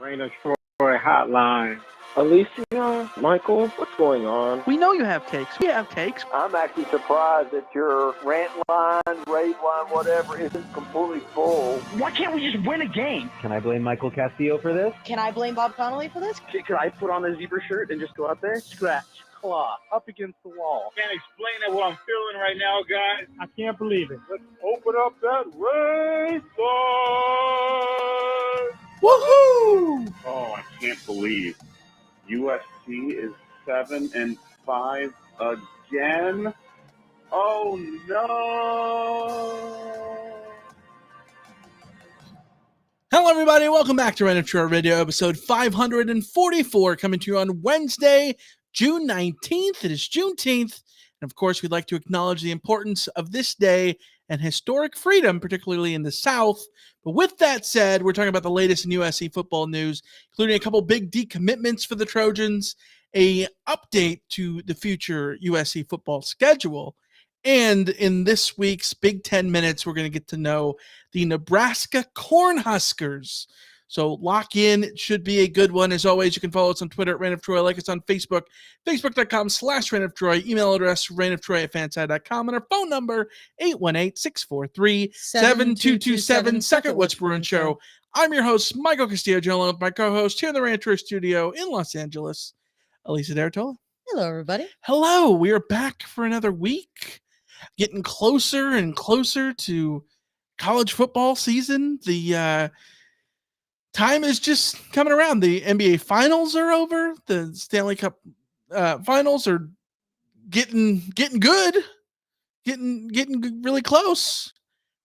Raina Troy Hotline. Alicia, Michael, what's going on? We know you have takes. We have takes. I'm actually surprised that your rant line, rave line, whatever, isn't completely full. Why can't we just win a game? Can I blame Michael Castillo for this? Can I blame Bob Connolly for this? Could I put on a zebra shirt and just go out there? Scratch, claw, up against the wall. Can't explain it what I'm feeling right now, guys. I can't believe it. Let's open up that race line. Woohoo! Oh, I can't believe USC is 7-5 again. Oh no! Hello, everybody. Welcome back to Rant Line Radio, episode 544, coming to you on Wednesday, June 19th. It is juneteenth. And of course, we'd like to acknowledge the importance of this day and historic freedom, particularly in the South. But with that said, we're talking about the latest in USC football news, including a couple big decommitments for the Trojans, a update to the future USC football schedule, and in this week's Big 10 Minutes, we're going to get to know the Nebraska Cornhuskers. So lock in. It should be a good one. As always, you can follow us on Twitter at Rant of Troy, like us on Facebook, facebook.com/Rant of Troy, email address rantoftroy@fanside.com, and our phone number 818-643-7227. Second What's Bruin Show. I'm your host, Michael Castillo, along with my co-host here in the Rant Troy studio in Los Angeles, Elisa D'Artola. Hello, everybody. Hello. We are back for another week, getting closer and closer to college football season. The time is just coming around. The NBA finals are over. The Stanley Cup finals are getting good, getting really close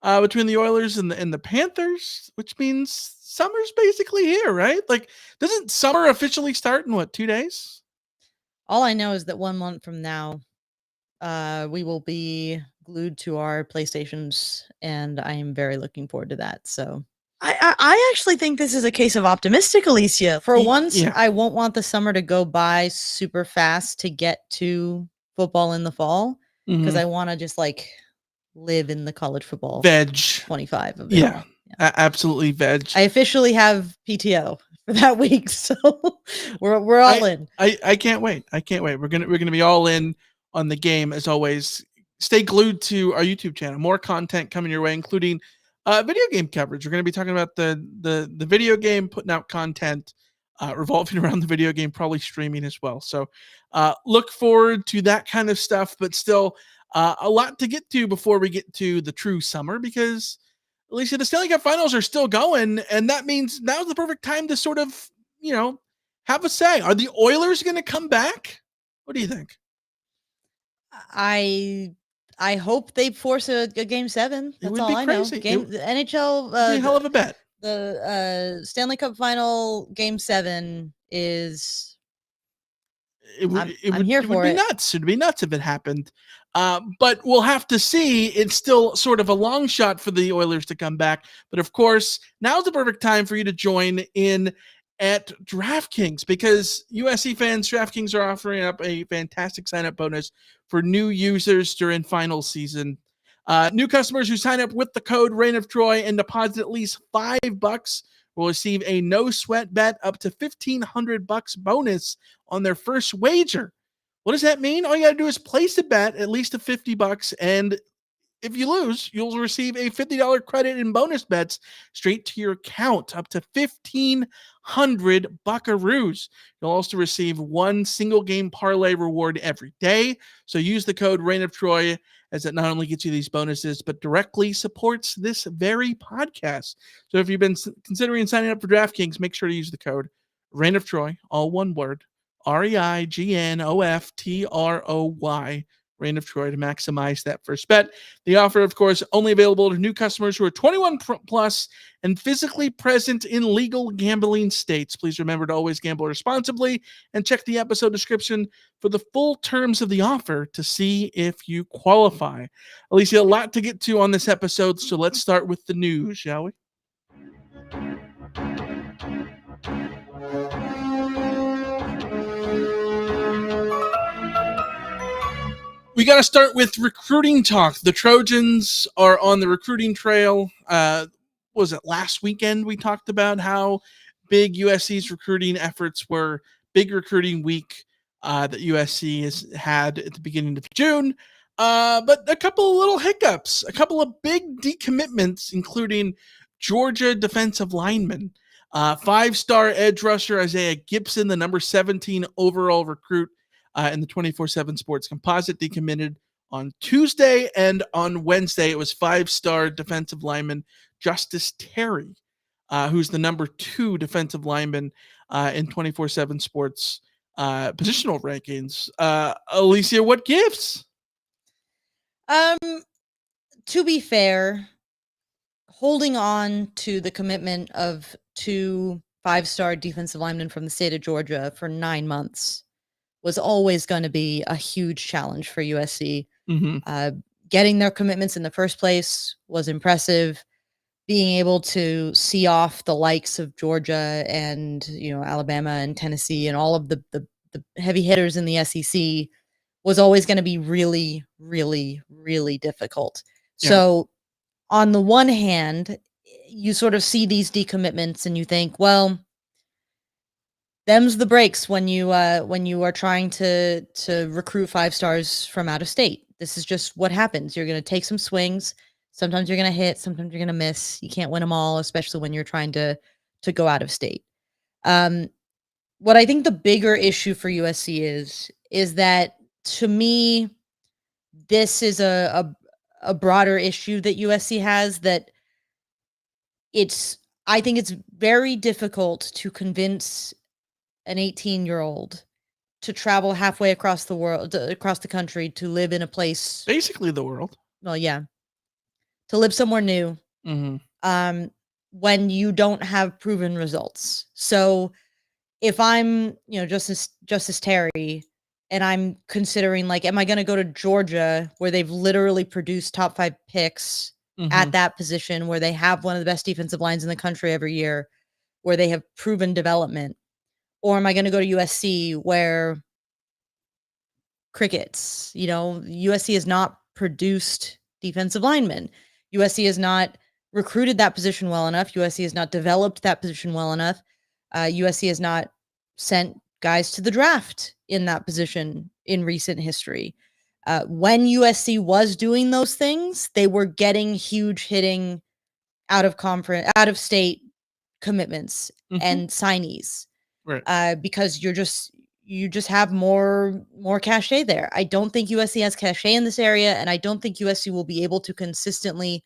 between the Oilers and the Panthers, which means summer's basically here, right? Like, doesn't summer officially start in 2 days? All I know is that 1 month from now, we will be glued to our PlayStations, and I am very looking forward to that. So I actually think this is a case of optimistic, Alicia. For once, yeah. I won't want the summer to go by super fast to get to football in the fall, because I want to just live in the college football veg 25 of it. Yeah. Absolutely veg. I officially have PTO for that week, so we're all in. I can't wait. We're gonna be all in on the game as always. Stay glued to our YouTube channel. More content coming your way, including video game coverage. We're going to be talking about the video game, putting out content revolving around the video game, probably streaming as well. So look forward to that kind of stuff, but still a lot to get to before we get to the true summer, because at least the Stanley Cup finals are still going, and that means now's the perfect time to sort of, have a say. Are the Oilers going to come back? What do you think? I hope they force a game 7. That's all I know. The NHL, a hell of a bet. The Stanley Cup final game 7 is. I'm here for it. It'd be nuts if it happened. But we'll have to see. It's still sort of a long shot for the Oilers to come back. But of course, now's the perfect time for you to join in at DraftKings, because USC fans, DraftKings are offering up a fantastic sign-up bonus for new users during final season. New customers who sign up with the code Reign of Troy and deposit at least $5 will receive a no-sweat bet up to $1,500 bonus on their first wager. What does that mean? All you got to do is place a bet, at least of $50, and if you lose, you'll receive a $50 credit in bonus bets straight to your account, up to 1,500 buckaroos. You'll also receive one single game parlay reward every day. So use the code Reign of Troy, as it not only gets you these bonuses, but directly supports this very podcast. So if you've been considering signing up for DraftKings, make sure to use the code Reign of Troy, all one word, REIGNOFTROY, Reign of Troy, to maximize that first bet. The offer, of course, only available to new customers who are 21 plus and physically present in legal gambling states. Please remember to always gamble responsibly and check the episode description for the full terms of the offer to see if you qualify. Alicia, a lot to get to on this episode, so let's start with the news, shall we? We got to start with recruiting talk. The Trojans are on the recruiting trail. Was it last weekend we talked about how big USC's recruiting efforts were. Big recruiting week that USC has had at the beginning of June. But a couple of little hiccups, a couple of big decommitments, including Georgia defensive lineman, 5-star edge rusher Isaiah Gibson, the number 17 overall recruit in the 24/7 Sports Composite, decommitted on Tuesday, and on Wednesday it was 5-star defensive lineman Justice Terry, who's the number 2 defensive lineman in 24/7 Sports positional rankings. Alicia, what gives? To be fair, holding on to the commitment of 2 5-star defensive linemen from the state of Georgia for 9 months was always going to be a huge challenge for USC. Getting their commitments in the first place was impressive. Being able to see off the likes of Georgia and Alabama and Tennessee and all of the heavy hitters in the SEC was always going to be really, really, really difficult. Yeah. So on the one hand, you sort of see these decommitments and you think, well, them's the breaks when you are trying to recruit 5 stars from out of state. This is just what happens. You're going to take some swings. Sometimes you're going to hit, sometimes you're going to miss. You can't win them all, especially when you're trying to go out of state. What I think the bigger issue for USC is that, to me, this is a broader issue that USC has, that I think it's very difficult to convince an 18-year-old to travel halfway across the world, across the country, to live in a place, basically the world. Well, yeah, to live somewhere new, when you don't have proven results. So if I'm, Justice Terry, and I'm considering, like, am I going to go to Georgia, where they've literally produced top 5 picks at that position, where they have one of the best defensive lines in the country every year, where they have proven development? Or am I going to go to USC, where crickets, USC has not produced defensive linemen. USC has not recruited that position well enough. USC has not developed that position well enough. USC has not sent guys to the draft in that position in recent history. When USC was doing those things, they were getting huge hitting out of state commitments and signees, right? Because you just have more cachet there. I don't think USC has cachet in this area, and I don't think USC will be able to consistently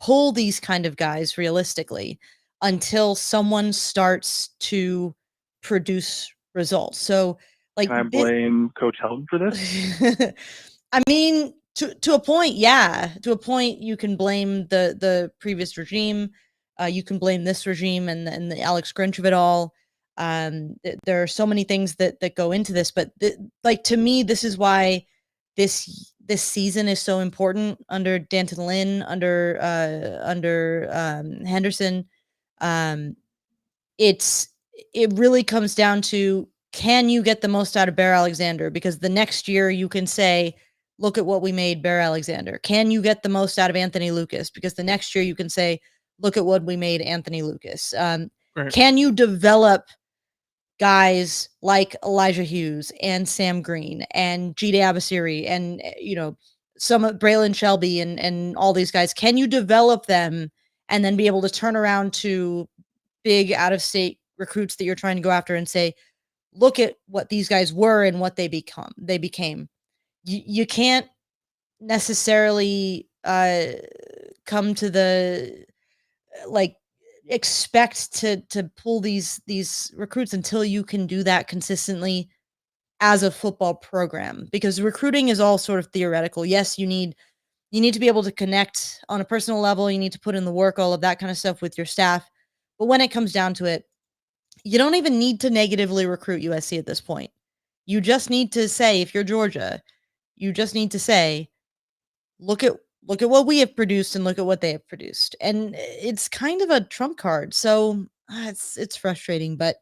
pull these kind of guys realistically until someone starts to produce results. So, like, can I blame Coach Helton for this? I mean, to a point, yeah. To a point, you can blame the previous regime. You can blame this regime and the Alex Grinch of it all. There are so many things that go into this, but to me, this is why this season is so important under Danton Lynn, under Henderson. It really comes down to, can you get the most out of Bear Alexander? Because the next year you can say, look at what we made Bear Alexander. Can you get the most out of Anthony Lucas? Because the next year you can say, look at what we made Anthony Lucas. Right. Can you develop guys like Elijah Hughes and Sam Green and Jide Abasiri and, some of Braylon Shelby and all these guys? Can you develop them and then be able to turn around to big out-of-state recruits that you're trying to go after and say, look at what these guys were and what they became. You can't necessarily come to the expect to pull these recruits until you can do that consistently as a football program, because recruiting is all sort of theoretical. Yes, you need to be able to connect on a personal level. You need to put in the work, all of that kind of stuff with your staff. But when it comes down to it, you don't even need to negatively recruit USC at this point. You just need to say, if you're Georgia, you just need to say, look at what we have produced and look at what they have produced. And it's kind of a trump card. So it's frustrating, but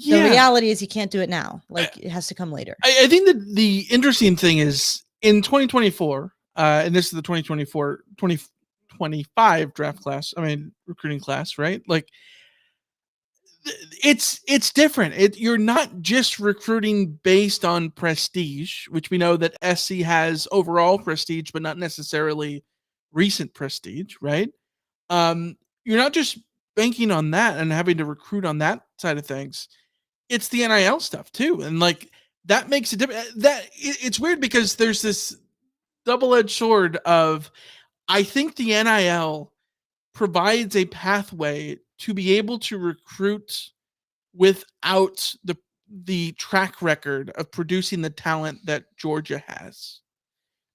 the reality is you can't do it now. It has to come later. I think that the interesting thing is, in 2024, and this is the 2025 draft class, recruiting class, right? It's different. You're not just recruiting based on prestige, which we know that SC has overall prestige, but not necessarily recent prestige, right? You're not just banking on that and having to recruit on that side of things. It's the NIL stuff too, and like that makes it different. It's weird because there's this double-edged sword of I think the NIL provides a pathway to be able to recruit without the track record of producing the talent that Georgia has.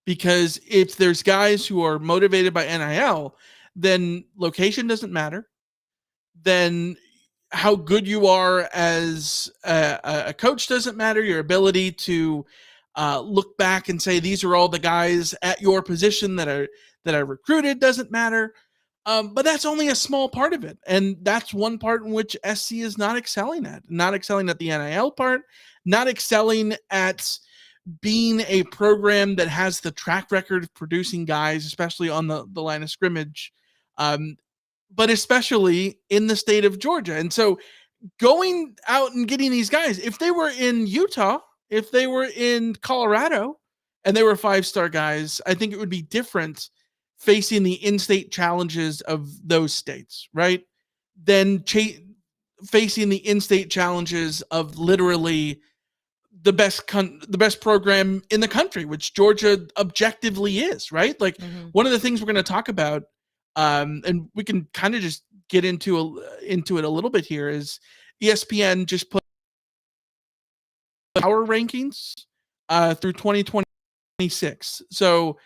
Because if there's guys who are motivated by NIL, then location doesn't matter. Then how good you are as a coach doesn't matter. Your ability to look back and say these are all the guys at your position that are recruited doesn't matter. But that's only a small part of it. And that's one part in which SC is not excelling at the NIL part, not excelling at being a program that has the track record of producing guys, especially on the line of scrimmage, but especially in the state of Georgia. And so going out and getting these guys, if they were in Utah, if they were in Colorado, and they were 5-star guys, I think it would be different facing the in-state challenges of those states, right? Than facing the in-state challenges of literally the best program in the country, which Georgia objectively is, right? Like one of the things we're going to talk about, and we can kind of just get into it a little bit here, is ESPN just put power rankings through 2026. So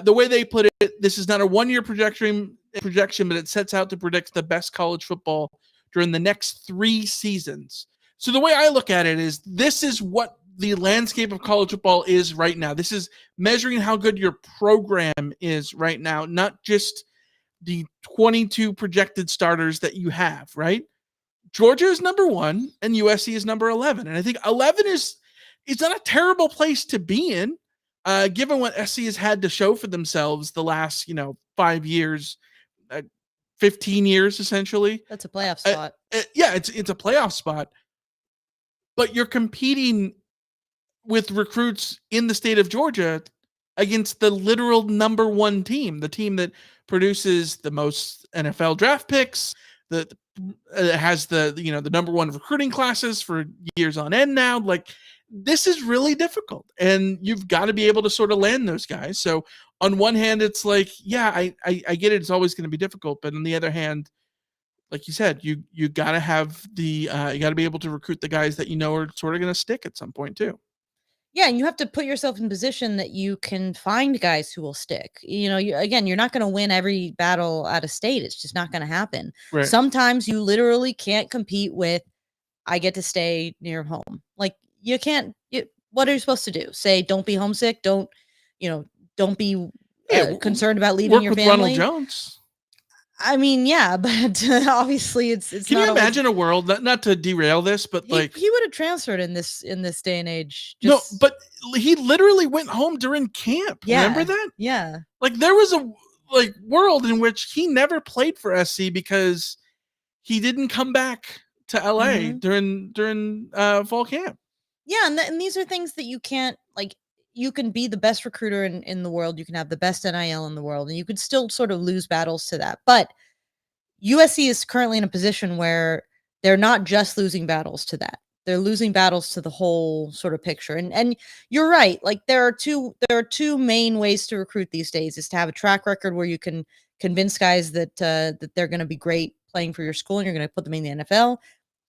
the way they put it, this is not a 1-year projection, but it sets out to predict the best college football during the next 3 seasons. So the way I look at it is this is what the landscape of college football is right now. This is measuring how good your program is right now, not just the 22 projected starters that you have, right? Georgia is number 1 and USC is number 11. And I think 11 is not a terrible place to be in, given what SC has had to show for themselves the last, 5 years, 15 years, essentially. That's a playoff spot. Yeah, it's a playoff spot. But you're competing with recruits in the state of Georgia against the literal number 1 team, the team that produces the most NFL draft picks, that has the number 1 recruiting classes for years on end now. Like, this is really difficult, and you've got to be able to sort of land those guys. So on one hand, it's like, yeah, I get it. It's always going to be difficult. But on the other hand, like you said, you got to have you got to be able to recruit the guys that are sort of going to stick at some point too. Yeah, and you have to put yourself in position that you can find guys who will stick. You're not going to win every battle out of state. It's just not going to happen. Right. Sometimes you literally can't compete with, I get to stay near home. Like, you can't. What are you supposed to do? Say, don't be homesick. Don't be concerned about leaving your family. Ronald Jones. I mean, yeah, but obviously it's. Can not you imagine a world, not to derail this, but he would have transferred in this day and age. No, but he literally went home during camp. Yeah, remember that? Yeah. Like, there was a world in which he never played for SC because he didn't come back to LA during fall camp. Yeah, and these are things that you can't, like, you can be the best recruiter in the world, you can have the best NIL in the world, and you could still sort of lose battles to that. But USC is currently in a position where they're not just losing battles to that. They're losing battles to the whole sort of picture. And you're right. Like, there are two main ways to recruit these days, is to have a track record where you can convince guys that they're going to be great playing for your school and you're going to put them in the NFL,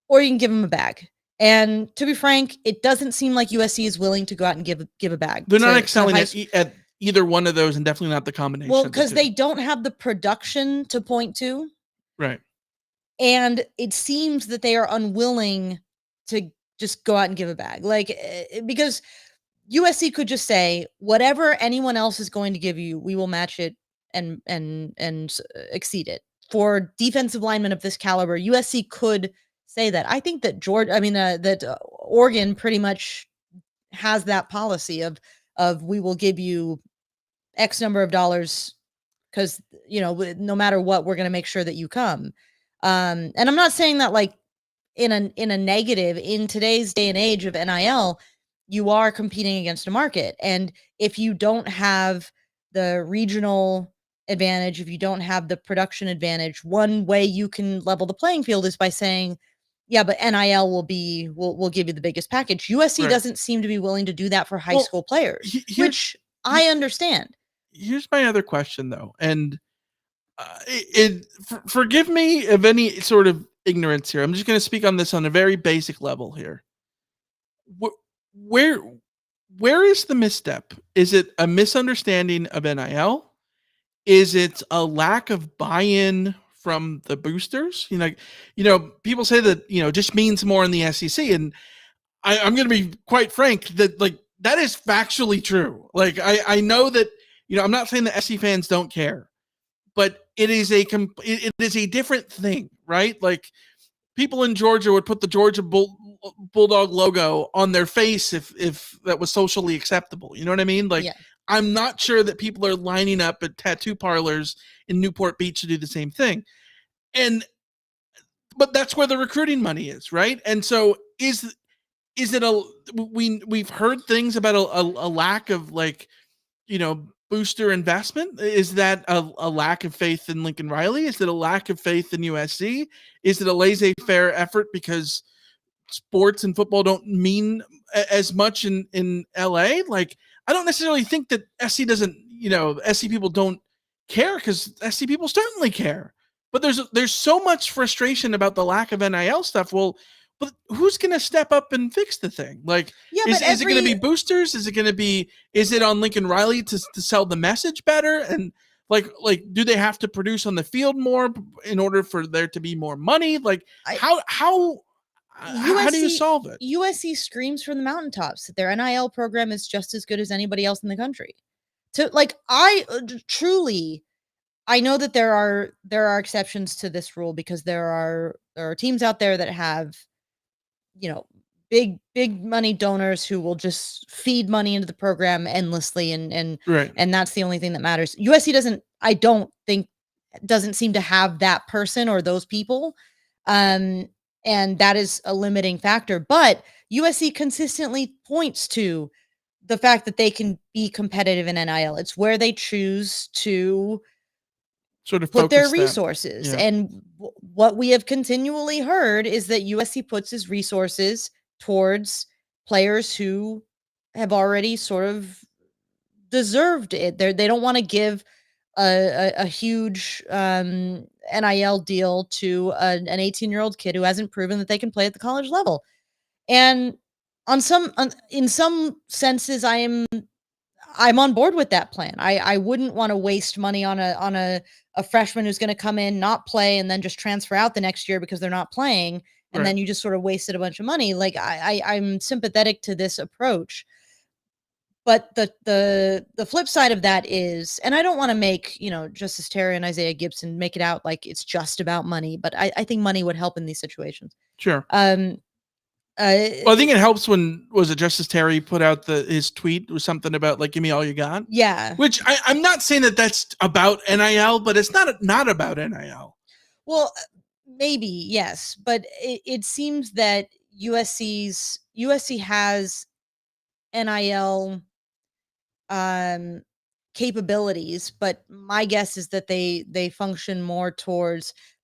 or you can give them a bag. And to be frank, it doesn't seem like USC is willing to go out and give a bag. They're not excelling at either one of those, and definitely not the combination. Well, because they don't have the production to point to. Right. And it seems that they are unwilling to just go out and give a bag. Like, because USC could just say, whatever anyone else is going to give you, we will match it and exceed it. For defensive linemen of this caliber, USC could say that. I think that that Oregon pretty much has that policy of we will give you X number of dollars because, no matter what, we're going to make sure that you come. And I'm not saying that, like, in a negative in today's day and age of NIL. You are competing against a market, and if you don't have the regional advantage, if you don't have the production advantage, one way you can level the playing field is by saying, yeah, but NIL will give you the biggest package. USC Right. doesn't seem to be willing to do that for high Well, school players, which here- I understand. Here's my other question, though, and forgive me of any sort of ignorance here. I'm just going to speak on this on a very basic level here. Where is the misstep? Is it a misunderstanding of NIL? Is it a lack of buy-in from the boosters? People say that just means more in the SEC, and I'm going to be quite frank that that is factually true. Like I know that I'm not saying the SEC fans don't care, but it is a different thing, right? Like people in Georgia would put the Georgia Bulldog logo on their face if that was socially acceptable. You know what I mean? Like, Yeah. I'm not sure that people are lining up at tattoo parlors in Newport Beach to do the same thing. But that's where the recruiting money is, right? And so is it we've heard things about a lack of booster investment? Is that a lack of faith in Lincoln Riley? Is it a lack of faith in USC? Is it a laissez-faire effort because sports and football don't mean as much in LA? Like, I don't necessarily think that SC doesn't, SC people don't care, because SC people certainly care. But there's so much frustration about the lack of NIL stuff. Well, but who's going to step up and fix the thing? Like, is it going to be boosters? Is it on Lincoln Riley to sell the message better? And like, do they have to produce on the field more in order for there to be more money? Like, how do you solve it? USC screams from the mountaintops that their NIL program is just as good as anybody else in the country. I know that there are exceptions to this rule, because there are teams out there that have, big money donors who will just feed money into the program endlessly, and Right. and that's the only thing that matters. USC doesn't seem to have that person or those people. And that is a limiting factor. But USC consistently points to the fact that they can be competitive in NIL. It's where they choose to Sort of put their focus that. resources. Yeah. And what we have continually heard is that USC puts its resources towards players who have already sort of deserved it. They don't want to give a huge NIL deal to an 18-year-old kid who hasn't proven that they can play at the college level. And in some senses, I'm on board with that plan. I wouldn't want to waste money on a freshman who's going to come in, not play, and then just transfer out the next year because they're not playing, and then you just sort of wasted a bunch of money. Like, I'm sympathetic to this approach. But the flip side of that is, and I don't want to make, Justice Terry and Isaiah Gibson make it out like it's just about money, but I think money would help in these situations. Sure. Well, I think it helps when, was it Justice Terry put out his tweet was something about like, give me all you got. Yeah. Which I'm not saying that that's about NIL, but it's not about NIL. Well, maybe, yes. But it seems that USC has NIL capabilities, but my guess is that they function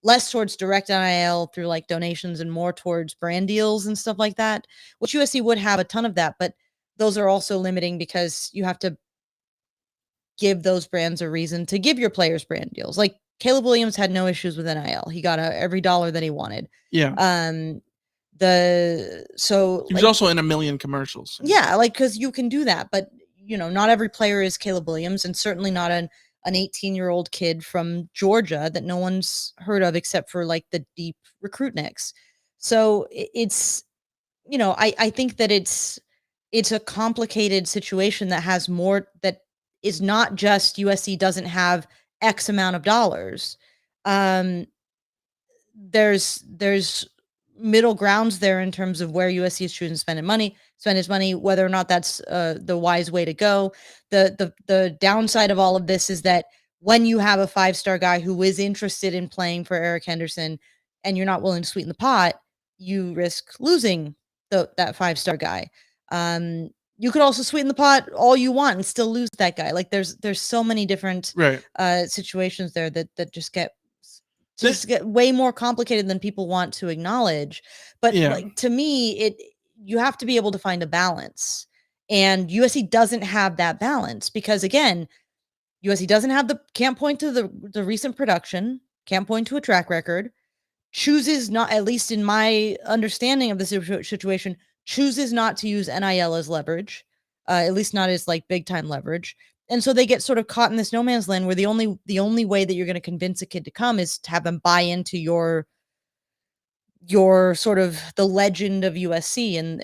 less towards direct NIL through like donations and more towards brand deals and stuff like that, which USC would have a ton of that, but those are also limiting because you have to give those brands a reason to give your players brand deals. Like Caleb Williams had no issues with NIL. He got every dollar that he wanted. Yeah. He was also in a million commercials. Yeah, like, because you can do that, but not every player is Caleb Williams, and certainly not an 18-year-old kid from Georgia that no one's heard of except for like the deep recruitniks. So it's, I think that it's a complicated situation that has more, that is not just USC doesn't have X amount of dollars. There's middle grounds there in terms of where USC is choosing to spend his money, whether or not that's the wise way to go. The downside of all of this is that when you have a 5-star guy who is interested in playing for Eric Henderson and you're not willing to sweeten the pot, you risk losing that 5-star guy. You could also sweeten the pot all you want and still lose that guy. Like there's so many different Right. situations there that just get way more complicated than people want to acknowledge. But like to me, you have to be able to find a balance, and USC doesn't have that balance because again, USC doesn't have can't point to the recent production, can't point to a track record, chooses not, at least in my understanding of the situation, chooses not to use NIL as leverage, at least not as like big time leverage. And so they get sort of caught in this no man's land where the only way that you're going to convince a kid to come is to have them buy into your sort of the legend of USC and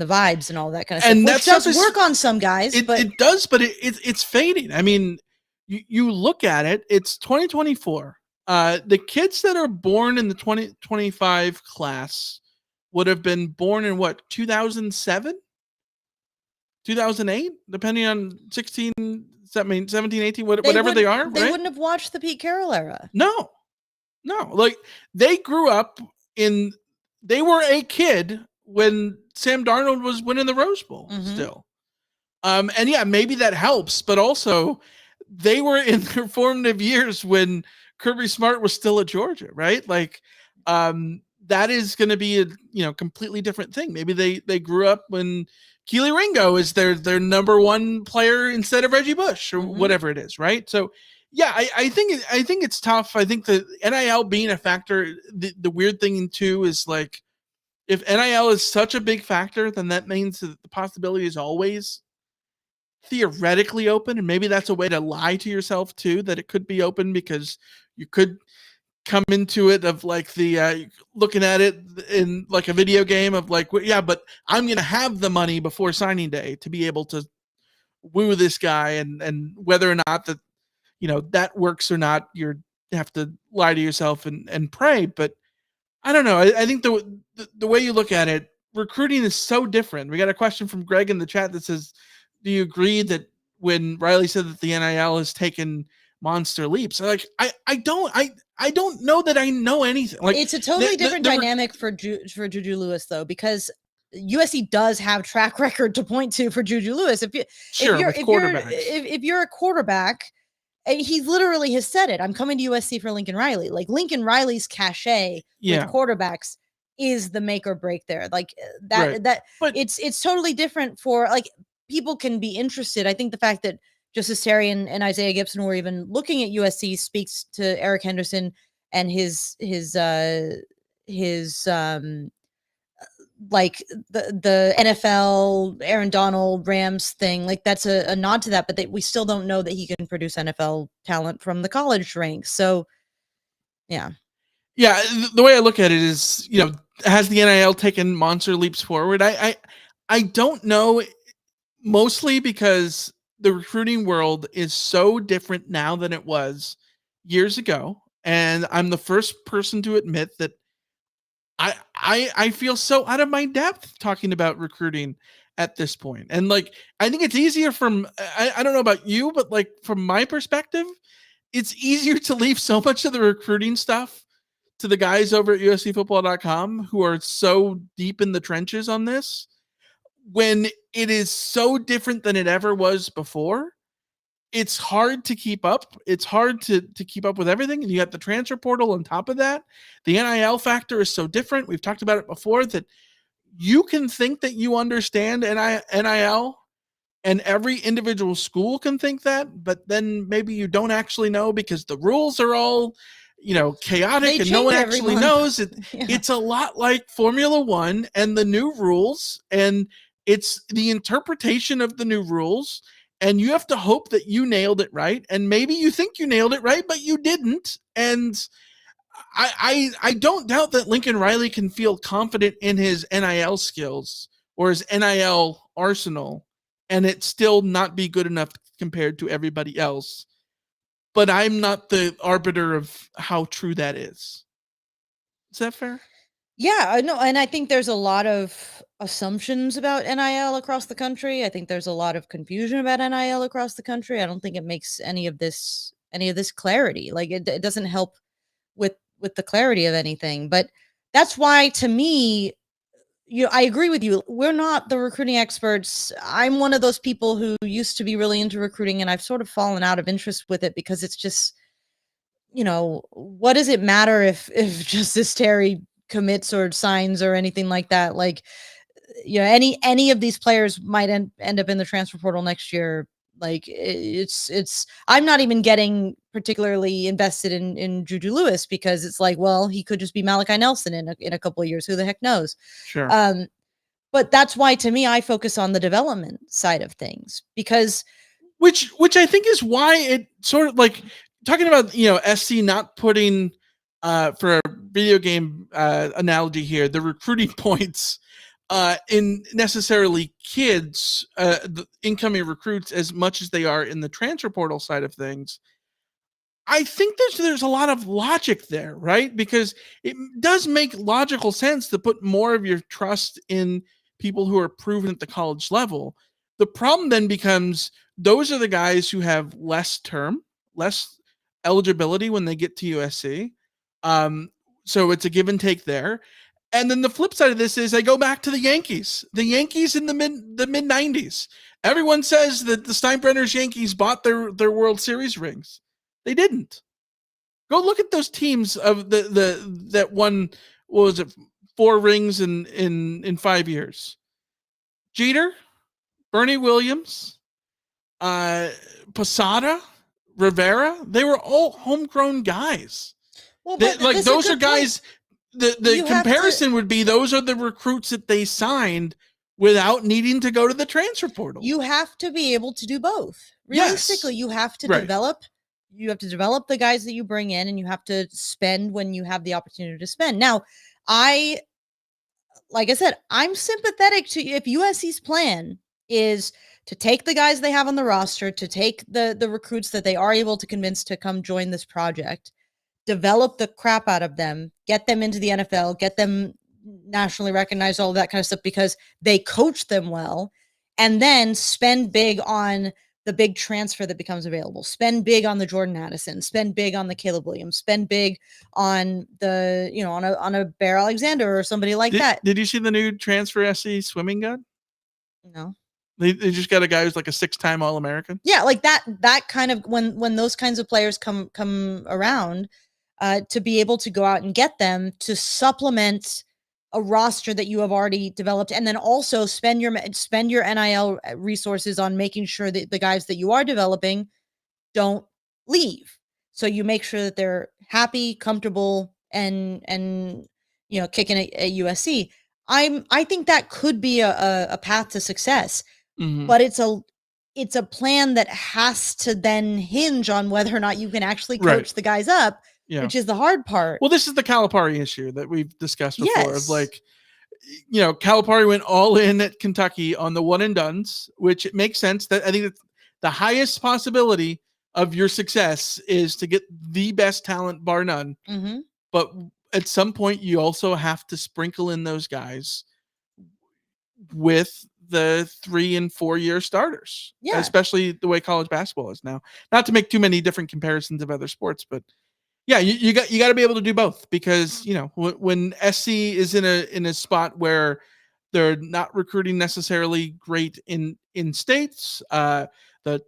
the vibes and all that kind of stuff. And Which does work on some guys. It does, but it's fading. I mean, you look at it, it's 2024. The kids that are born in the 2025 class would have been born in what, 2007? 2008, depending on 16, 17, 18, whatever they are. They right? wouldn't have watched the Pete Carroll era. No. Like they grew up they were a kid when Sam Darnold was winning the Rose Bowl still. And yeah, maybe that helps, but also they were in their formative years when Kirby Smart was still at Georgia, right? Like, that is going to be a completely different thing. Maybe they grew up when Keely Ringo is their number one player instead of Reggie Bush or whatever it is, right? So yeah, I think it's tough. I think the NIL being a factor, the weird thing too is like if NIL is such a big factor, then that means that the possibility is always theoretically open, and maybe that's a way to lie to yourself too, that it could be open because you could come into it of like the looking at it in like a video game of like, yeah, but I'm gonna have the money before signing day to be able to woo this guy, and whether or not that that works or not, you have to lie to yourself and pray. But I don't know. I think the way you look at it, recruiting is so different. We got a question from Greg in the chat that says, do you agree that when Riley said that the NIL has taken monster leaps, like I don't know that I know anything. Like it's a totally different dynamic for Juju Lewis though, because USC does have track record to point to for Juju Lewis. If you're a quarterback, he literally has said it. I'm coming to USC for Lincoln Riley. Like Lincoln Riley's cachet with quarterbacks is the make or break there. Like but it's totally different for like people can be interested. I think the fact that Justice Terry and Isaiah Gibson were even looking at USC speaks to Eric Henderson and his like the NFL Aaron Donald Rams thing. Like that's a nod to that, but we still don't know that he can produce NFL talent from the college ranks. So yeah, the way I look at it is, has the NIL taken monster leaps forward? I don't know, mostly because the recruiting world is so different now than it was years ago. And I'm the first person to admit that I feel so out of my depth talking about recruiting at this point. And like, I think it's easier I don't know about you, but like from my perspective, it's easier to leave so much of the recruiting stuff to the guys over at USCFootball.com who are so deep in the trenches on this, when it is so different than it ever was before. It's hard to keep up. It's hard to keep up with everything. And you got the transfer portal on top of that. The NIL factor is so different. We've talked about it before, that you can think that you understand NIL and every individual school can think that, but then maybe you don't actually know because the rules are all, chaotic and no one actually knows it. Yeah. It's a lot like Formula One and the new rules, and it's the interpretation of the new rules. And you have to hope that you nailed it right. And maybe you think you nailed it right, but you didn't. And I don't doubt that Lincoln Riley can feel confident in his NIL skills or his NIL arsenal and it still not be good enough compared to everybody else. But I'm not the arbiter of how true that is. Is that fair? Yeah, I know. And I think there's a lot of assumptions about NIL across the country. I think there's a lot of confusion about NIL across the country. I don't think it makes any of this clarity. Like it doesn't help with the clarity of anything. But that's why, to me, I agree with you. We're not the recruiting experts. I'm one of those people who used to be really into recruiting, and I've sort of fallen out of interest with it because it's just, what does it matter if Justice Terry commits or signs or anything like that? Like, any of these players might end up in the transfer portal next year. Like, it's I'm not even getting particularly invested in Juju Lewis, because it's like, well, he could just be Malachi Nelson in a couple of years. Who the heck knows? Sure. But that's why, to me, I focus on the development side of things, because which I think is why it sort of, like, talking about, SC not putting, for a video game analogy here, the recruiting points in necessarily kids, the incoming recruits, as much as they are in the transfer portal side of things. I think there's a lot of logic there, right? Because it does make logical sense to put more of your trust in people who are proven at the college level. The problem then becomes, those are the guys who have less eligibility when they get to USC. So it's a give and take there. And then the flip side of this is, I go back to the Yankees. The Yankees in the mid 90s. Everyone says that the Steinbrenner's Yankees bought their World Series rings. They didn't. Go look at those teams of that won, what was it, 4 rings in 5 years. Jeter, Bernie Williams, Posada, Rivera. They were all homegrown guys. Well, those are guys. The comparison would be, those are the recruits that they signed without needing to go to the transfer portal. You have to be able to do both. Realistically, you have to develop. You have to develop the guys that you bring in, and you have to spend when you have the opportunity to spend. Now, like I said, I'm sympathetic to, if USC's plan is to take the guys they have on the roster, to take the recruits that they are able to convince to come join this project, develop the crap out of them, get them into the NFL, get them nationally recognized, all of that kind of stuff, because they coach them well, and then spend big on the big transfer that becomes available. Spend big on the Jordan Addison, spend big on the Caleb Williams, spend big on the, on a Bear Alexander or somebody like that. Did you see the new transfer SC swimming gun? No. They just got a guy who's like a 6-time All-American. Yeah, like that kind of, when those kinds of players come around, to be able to go out and get them to supplement a roster that you have already developed, and then also spend your NIL resources on making sure that the guys that you are developing don't leave. So you make sure that they're happy, comfortable, and kicking at USC. I think that could be a path to success, but it's a plan that has to then hinge on whether or not you can actually coach the guys up. Yeah. Which is the hard part. Well, this is the Calipari issue that we've discussed before. Of like, Calipari went all in at Kentucky on the one and dones, which it makes sense. That I think that the highest possibility of your success is to get the best talent, bar none. Mm-hmm. But at some point, you also have to sprinkle in those guys with the 3 and 4 year starters. Yeah. Especially the way college basketball is now. Not to make too many different comparisons of other sports, but yeah, you got to be able to do both, because when SC is in a spot where they're not recruiting necessarily great in states, the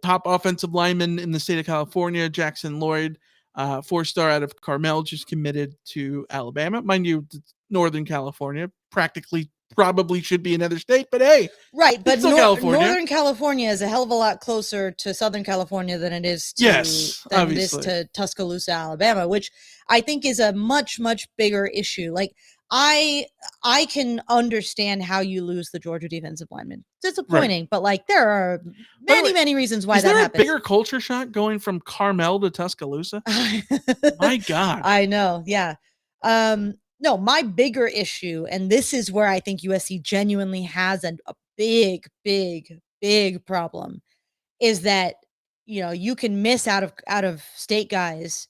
top offensive lineman in the state of California, Jackson Lloyd, 4-star out of Carmel, just committed to Alabama. Mind you, Northern California probably should be another state, but hey, right. But California. Northern California is a hell of a lot closer to Southern California than it is to, it is to Tuscaloosa, Alabama, which I think is a much, much bigger issue. Like, I can understand how you lose the Georgia defensive lineman. It's disappointing, but like, there are many reasons why that happens. Is there a bigger culture shock going from Carmel to Tuscaloosa? My God. I know. Yeah. No, my bigger issue, and this is where I think USC genuinely has a big, big, big problem, is that, you can miss out of state guys.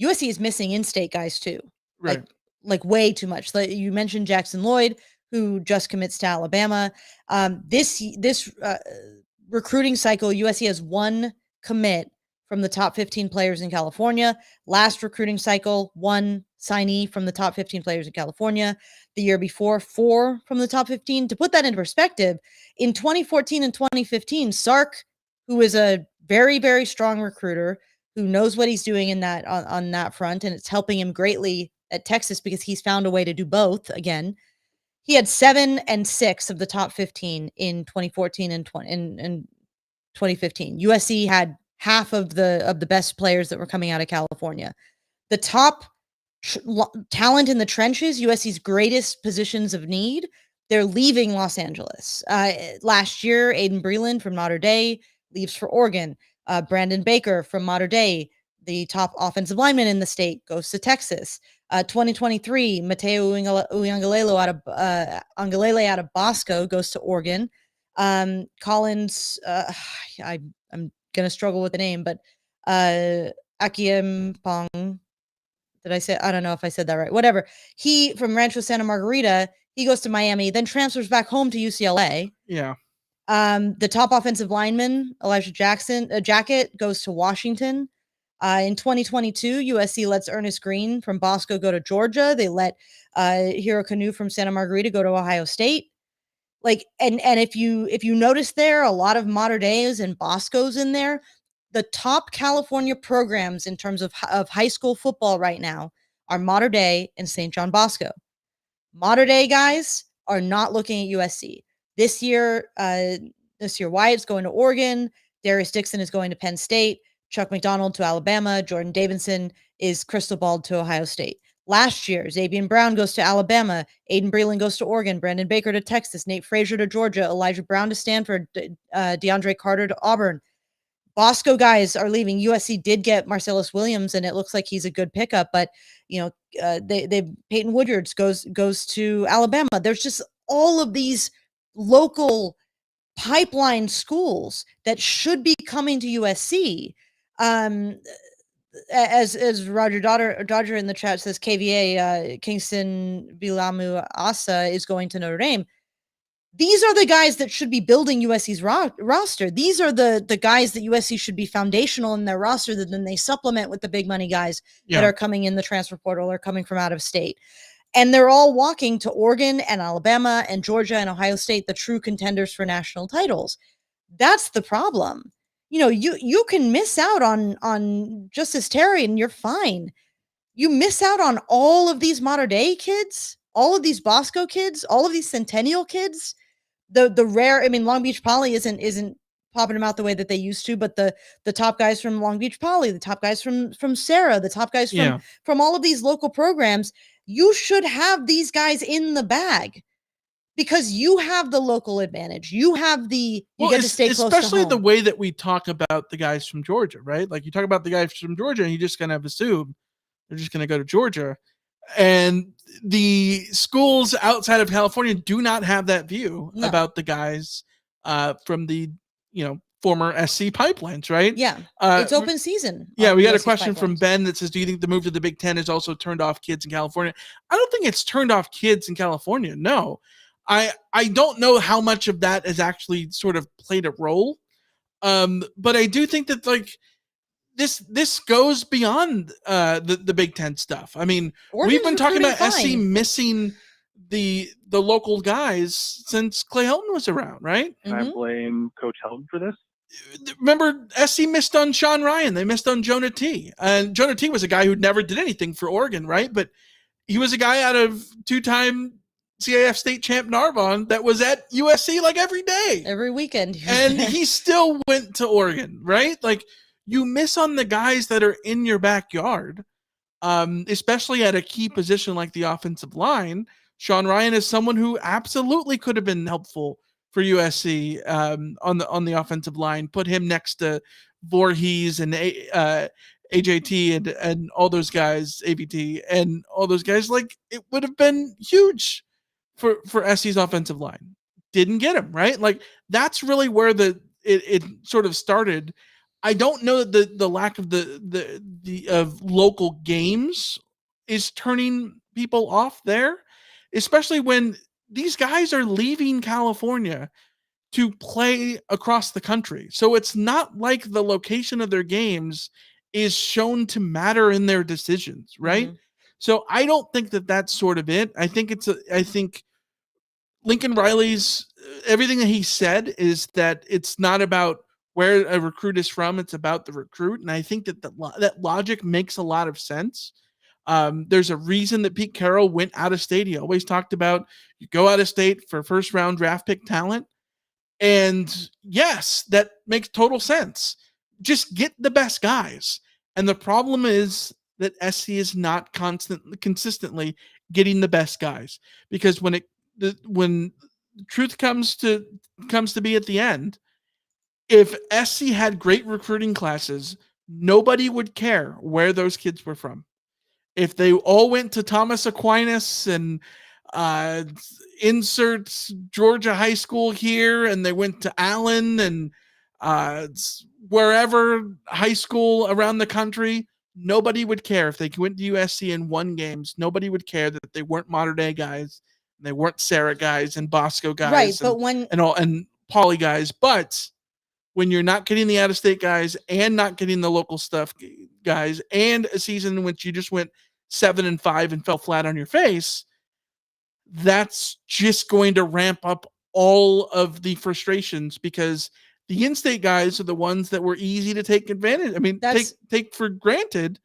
USC is missing in-state guys too. Right. Like way too much. Like you mentioned Jackson Lloyd, who just commits to Alabama. This recruiting cycle, USC has 1 commit from the top 15 players in California. Last recruiting cycle, 1 signee from the top 15 players in California. The year before, 4 from the top 15. To put that into perspective, in 2014 and 2015, Sark, who is a very, very strong recruiter, who knows what he's doing in that on that front, and it's helping him greatly at Texas because he's found a way to do both again. He had 7 and 6 of the top 15 in 2014 and 2015. USC had half of the best players that were coming out of California. The top talent in the trenches, USC's greatest positions of need, they're leaving Los Angeles. Last year, Aiden Breland from Mater Dei leaves for Oregon. Brandon Baker from Mater Dei, the top offensive lineman in the state, goes to Texas. 2023, Mateo Uiagalelei out of Bosco goes to Oregon. Collins, I'm going to struggle with the name, but Akiem Pong, did I say? I don't know if I said that right. Whatever. He, from Rancho Santa Margarita, he goes to Miami, then transfers back home to UCLA. Yeah. The top offensive lineman, Elijah Jacket, goes to Washington. In 2022, USC lets Ernest Green from Bosco go to Georgia. They let Hiro Kanu from Santa Margarita go to Ohio State. Like, and if you notice there, a lot of Mater Deis and Boscos in there. The top California programs in terms of high school football right now are Mater Dei and St. John Bosco. Mater Dei guys are not looking at USC. This year, Wyatt's going to Oregon. Darius Dixon is going to Penn State. Chuck McDonald to Alabama. Jordan Davidson is crystal balled to Ohio State. Last year, Xavier Brown goes to Alabama. Aiden Breland goes to Oregon. Brandon Baker to Texas. Nate Frazier to Georgia. Elijah Brown to Stanford. DeAndre Carter to Auburn. Bosco guys are leaving. USC did get Marcellus Williams, and it looks like he's a good pickup. But they Peyton Woodyard goes to Alabama. There's just all of these local pipeline schools that should be coming to USC. As Roger Dodger in the chat says, KVA Kingston Bilamu Asa is going to Notre Dame. These are the guys that should be building USC's roster. These are the guys that USC should be foundational in their roster, that then they supplement with the big money guys that are coming in the transfer portal or coming from out of state. And they're all walking to Oregon and Alabama and Georgia and Ohio State, the true contenders for national titles. That's the problem. You can miss out on Justice Terry and you're fine. You miss out on all of these Mater Dei kids, all of these Bosco kids, all of these Centennial kids. The rare, Long Beach Poly isn't popping them out the way that they used to, but the top guys from Long Beach Poly, the top guys from Sarah, the top guys from all of these local programs, you should have these guys in the bag. Because you have the local advantage. You have you get to stay close to home. Especially the way that we talk about the guys from Georgia, right? Like you talk about the guys from Georgia and you just kind of assume they're just going to go to Georgia. And the schools outside of California do not have that view about the guys from the, former SC pipelines, right? Yeah. It's open season. Yeah, we got a question from Ben that says, do you think the move to the Big Ten has also turned off kids in California? I don't think it's turned off kids in California. No. I don't know how much of that has actually sort of played a role. But I do think that this goes beyond the Big Ten stuff. We've been talking about SC missing the local guys since Clay Helton was around, right? Can I blame Coach Helton for this? Remember, SC missed on Sean Ryan. They missed on Jonah T. And Jonah T was a guy who never did anything for Oregon, right? But he was a guy out of two-time CAF state champ Narbonne that was at USC like every day. Every weekend. And he still went to Oregon, right? Like, you miss on the guys that are in your backyard, especially at a key position like the offensive line. Sean Ryan is someone who absolutely could have been helpful for USC on the offensive line. Put him next to Voorhees and AJT and all those guys, AVT and all those guys. Like, it would have been huge for SC's offensive line. Didn't get him, right? Like, that's really where it sort of started. I don't know that the lack of of local games is turning people off there, especially when these guys are leaving California to play across the country. So it's not like the location of their games is shown to matter in their decisions, right? Mm-hmm. So I don't think that that's sort of it. I think Lincoln Riley's everything that he said is that it's not about where a recruit is from; it's about the recruit, and I think that that logic makes a lot of sense. There's a reason that Pete Carroll went out of state. He always talked about you go out of state for first round draft pick talent, and yes, that makes total sense. Just get the best guys, and the problem is that SC is not consistently getting the best guys because when the truth comes to be at the end, if SC had great recruiting classes, nobody would care where those kids were from. If they all went to Thomas Aquinas and insert Georgia high school here, and they went to Allen and wherever high school around the country, nobody would care. If they went to USC and won games, nobody would care that they weren't modern day guys. They weren't Sarah guys and Bosco guys, right? But and Poly guys. But when you're not getting the out of state guys and not getting the local stuff guys, and a season in which you just went 7-5 and fell flat on your face, that's just going to ramp up all of the frustrations because the in-state guys are the ones that were easy to take advantage. I mean, take for granted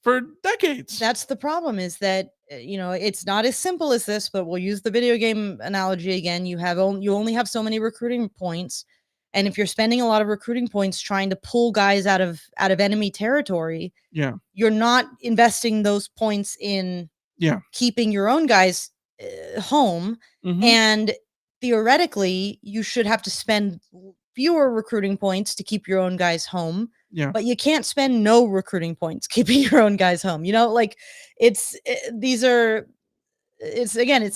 for decades. That's the problem is that, it's not as simple as this, but we'll use the video game analogy again. You only have so many recruiting points. And if you're spending a lot of recruiting points trying to pull guys out of enemy territory, you're not investing those points in keeping your own guys home. Mm-hmm. And theoretically, you should have to spend fewer recruiting points to keep your own guys home. Yeah. But you can't spend no recruiting points keeping your own guys home. It's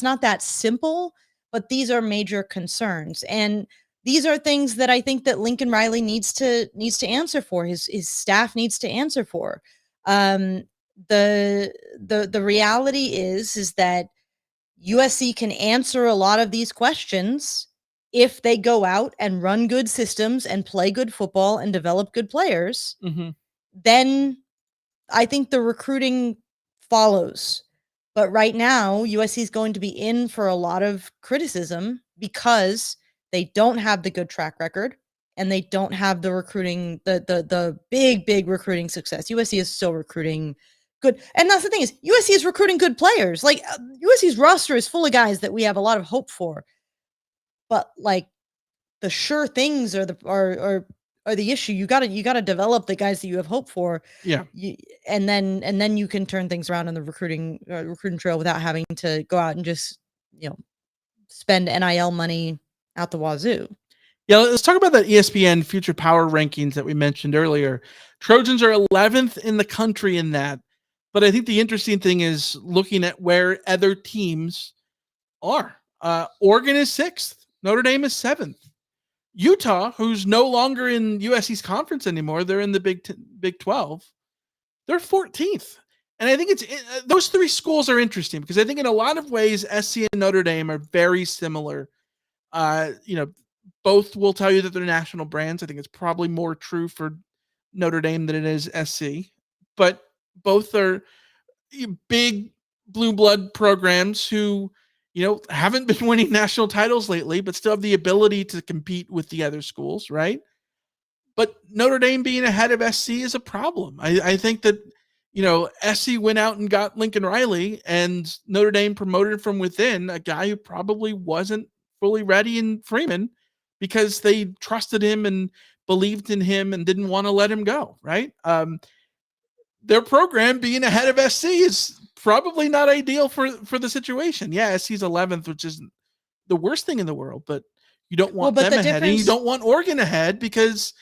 not that simple, but these are major concerns. And these are things that I think that Lincoln Riley needs to answer for. His staff needs to answer for. The reality is that USC can answer a lot of these questions if they go out and run good systems and play good football and develop good players. Mm-hmm. Then I think the recruiting follows. But right now, USC is going to be in for a lot of criticism because they don't have the good track record and they don't have the recruiting, the big recruiting success. USC is still recruiting good. And that's the thing is USC is recruiting good players. Like USC's roster is full of guys that we have a lot of hope for. But like the sure things are the issue. You gotta develop the guys that you have hope for. Yeah. And then you can turn things around on the recruiting trail without having to go out and just, spend NIL money out the wazoo. Yeah, let's talk about the ESPN Future Power Rankings that we mentioned earlier. Trojans are 11th in the country in that. But I think the interesting thing is looking at where other teams are. Oregon is 6th. Notre Dame is 7th. Utah, who's no longer in USC's conference anymore, they're in the Big 12. They're 14th. And I think those three schools are interesting because I think in a lot of ways, SC and Notre Dame are very similar. Both will tell you that they're national brands. I think it's probably more true for Notre Dame than it is SC. But both are big blue blood programs who, haven't been winning national titles lately, but still have the ability to compete with the other schools, right? But Notre Dame being ahead of SC is a problem. I think that, SC went out and got Lincoln Riley and Notre Dame promoted from within a guy who probably wasn't fully ready in Freeman because they trusted him and believed in him and didn't want to let him go, right? Their program being ahead of SC is probably not ideal for the situation. Yeah, SC's 11th, which is the worst thing in the world, but you don't want them ahead. And you don't want Oregon ahead because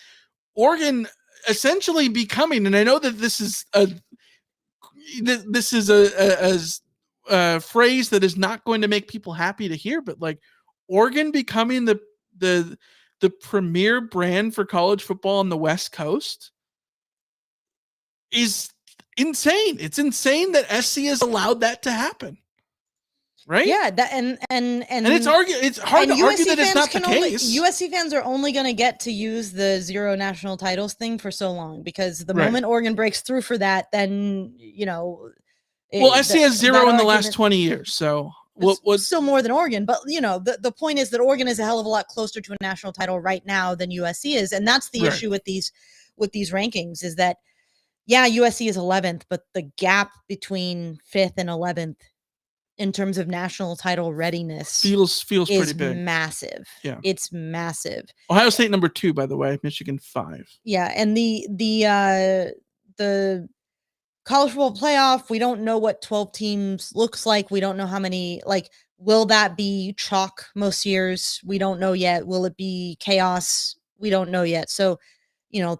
Oregon essentially becoming, and I know that this is a phrase that is not going to make people happy to hear, but like Oregon becoming the premier brand for college football on the West Coast is insane. It's insane that SC has allowed that to happen. Right? Yeah, that and it's hard to argue that it's not the case. USC fans are only going to get to use the 0 national titles thing for so long because the moment Oregon breaks through for that, then Well, SC has 0 in the last argument- 20 years. So It's what still more than Oregon, but the point is that Oregon is a hell of a lot closer to a national title right now than USC is, and that's the Right. issue with these rankings is that USC is 11th, but the gap between 5th and 11th in terms of national title readiness feels is pretty big. massive. Yeah. It's massive. Ohio State number 2, by the way, Michigan 5. Yeah, and the college football playoff, we don't know what 12 teams looks like. We don't know how many, will that be chalk most years? We don't know yet. Will it be chaos? We don't know yet. So,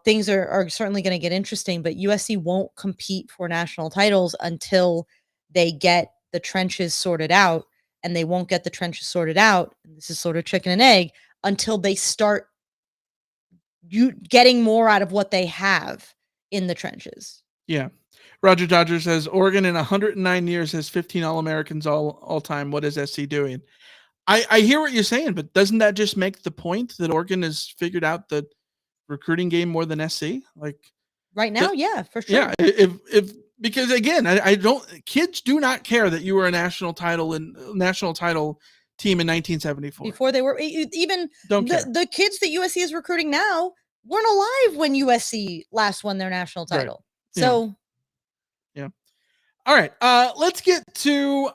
things are certainly going to get interesting, but USC won't compete for national titles until they get the trenches sorted out, and they won't get the trenches sorted out. And this is sort of chicken and egg until they start getting more out of what they have in the trenches. Yeah. Roger Dodger says Oregon in 109 years has 15 All-Americans all time. What is SC doing? I hear what you're saying, but doesn't that just make the point that Oregon has figured out the recruiting game more than SC? Right now, yeah, for sure. Yeah, if because again, I don't. Kids do not care that you were a national title team in 1974. Before they were even Don't care. the kids that USC is recruiting now weren't alive when USC last won their national title. Right. So, yeah. All right. Let's get to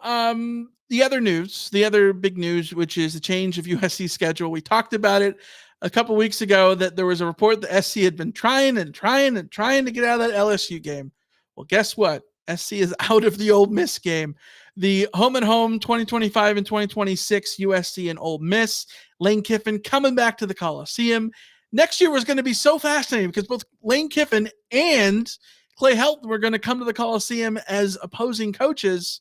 the other news, the other big news, which is the change of USC schedule. We talked about it a couple weeks ago that there was a report that SC had been trying to get out of that LSU game. Well, guess what? SC is out of the Ole Miss game. The home and home 2025 and 2026 USC and Ole Miss. Lane Kiffin coming back to the Coliseum. Next year was going to be so fascinating because both Lane Kiffin and Clay Helton were going to come to the Coliseum as opposing coaches.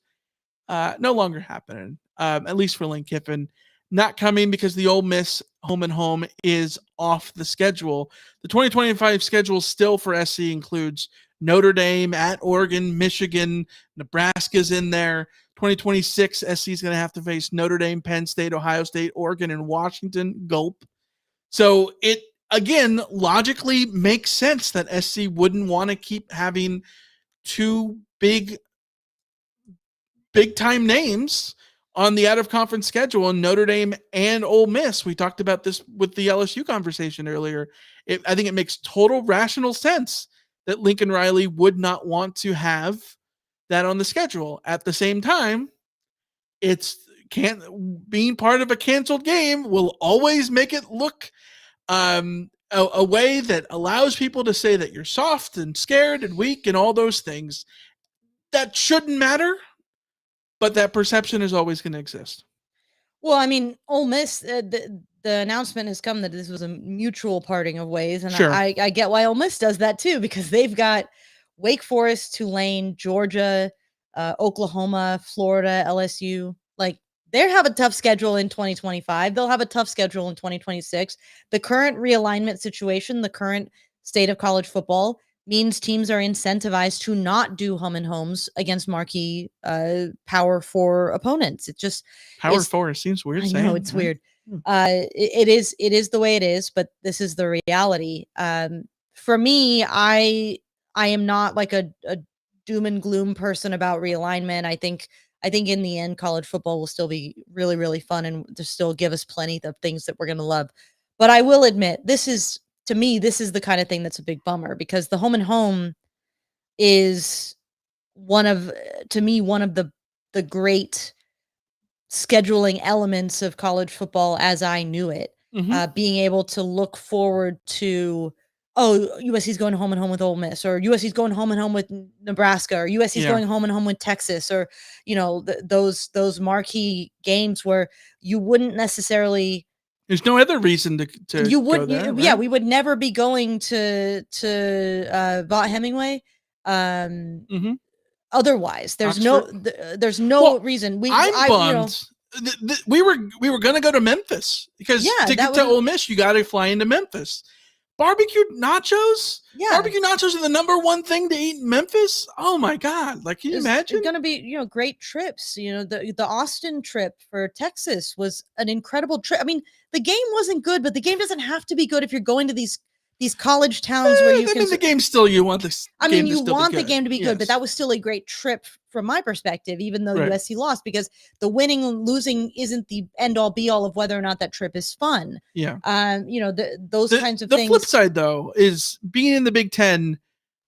No longer happening, at least for Lane Kiffin. Not coming because the Ole Miss home and home is off the schedule. The 2025 schedule still for SC includes Notre Dame at Oregon, Michigan, Nebraska's in there. 2026, SC is going to have to face Notre Dame, Penn State, Ohio State, Oregon, and Washington. Gulp. So it, again, logically makes sense that SC wouldn't want to keep having two big-time names on the out-of-conference schedule in Notre Dame and Ole Miss. We talked about this with the LSU conversation earlier. I think it makes total rational sense that Lincoln Riley would not want to have that on the schedule. At the same time, being part of a canceled game will always make it look a way that allows people to say that you're soft and scared and weak and all those things. That shouldn't matter, but that perception is always going to exist. well, I mean, Ole Miss, the announcement has come that this was a mutual parting of ways, and Sure. I get why Ole Miss does that too, because they've got Wake Forest, Tulane, Georgia, Oklahoma, Florida, LSU. They have a tough schedule in 2025. They'll have a tough schedule in 2026. The current realignment situation, the current state of college football, means teams are incentivized to not do home and homes against marquee Power 4 opponents. It just Power 4 seems weird. I saying, know it's right? weird. It is the way it is, but this is the reality. For me, I am not like a doom and gloom person about realignment. I think in the end, college football will still be really, really fun and to still give us plenty of things that we're going to love. But I will admit, this is the kind of thing that's a big bummer, because the home and home is one of the great scheduling elements of college football as I knew it. Mhm. Being able to look forward to, USC's going home and home with Ole Miss, or USC's going home and home with Nebraska, or USC's going home and home with Texas, or those marquee games where you wouldn't necessarily. There's no other reason to You go would, there, yeah, right? we would never be going to Vaught Hemingway. Mhm. Otherwise, there's Oxford? no Well, reason. I'm bummed. We were going to go to Memphis because Yeah, to that get to was- Ole Miss, you got to fly into Memphis. Barbecue nachos? Yeah. Barbecue nachos are the number one thing to eat in Memphis? Oh my God. Can you imagine? It's going to be, great trips. The Austin trip for Texas was an incredible trip. I mean, the game wasn't good, but the game doesn't have to be good if you're going to these these college towns where you can. The game still, you want this. I mean, you to still be want the good. game to be good, but Yes. that was still a great trip from my perspective, even though Right. USC lost, because the winning and losing isn't the end all be all of whether or not that trip is fun. Yeah. Those kinds of the things. flip side, though, is being in the Big Ten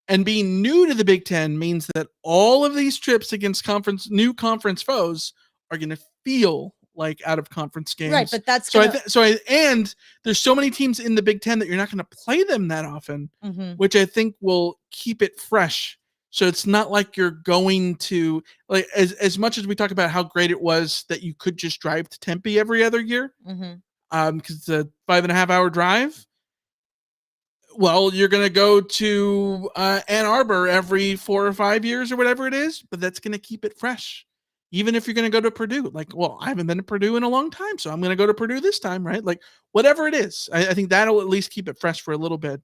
and being new to the Big Ten means that all of these trips against new conference foes are going to feel like out of conference games. Right, but that's and there's so many teams in the Big Ten that you're not going to play them that often, which I think will keep it fresh. So it's not like you're going to, like, as much as we talk about how great it was that you could just drive to Tempe every other year, because it's a 5.5 hour drive. Well, you're going to go to Ann Arbor every 4 or 5 years or whatever it is, but that's going to keep it fresh. Even if you're going to go to Purdue, like, well, I haven't been to Purdue in a long time, so I'm going to go to Purdue this time, right? Like, whatever it is, I think that'll at least keep it fresh for a little bit.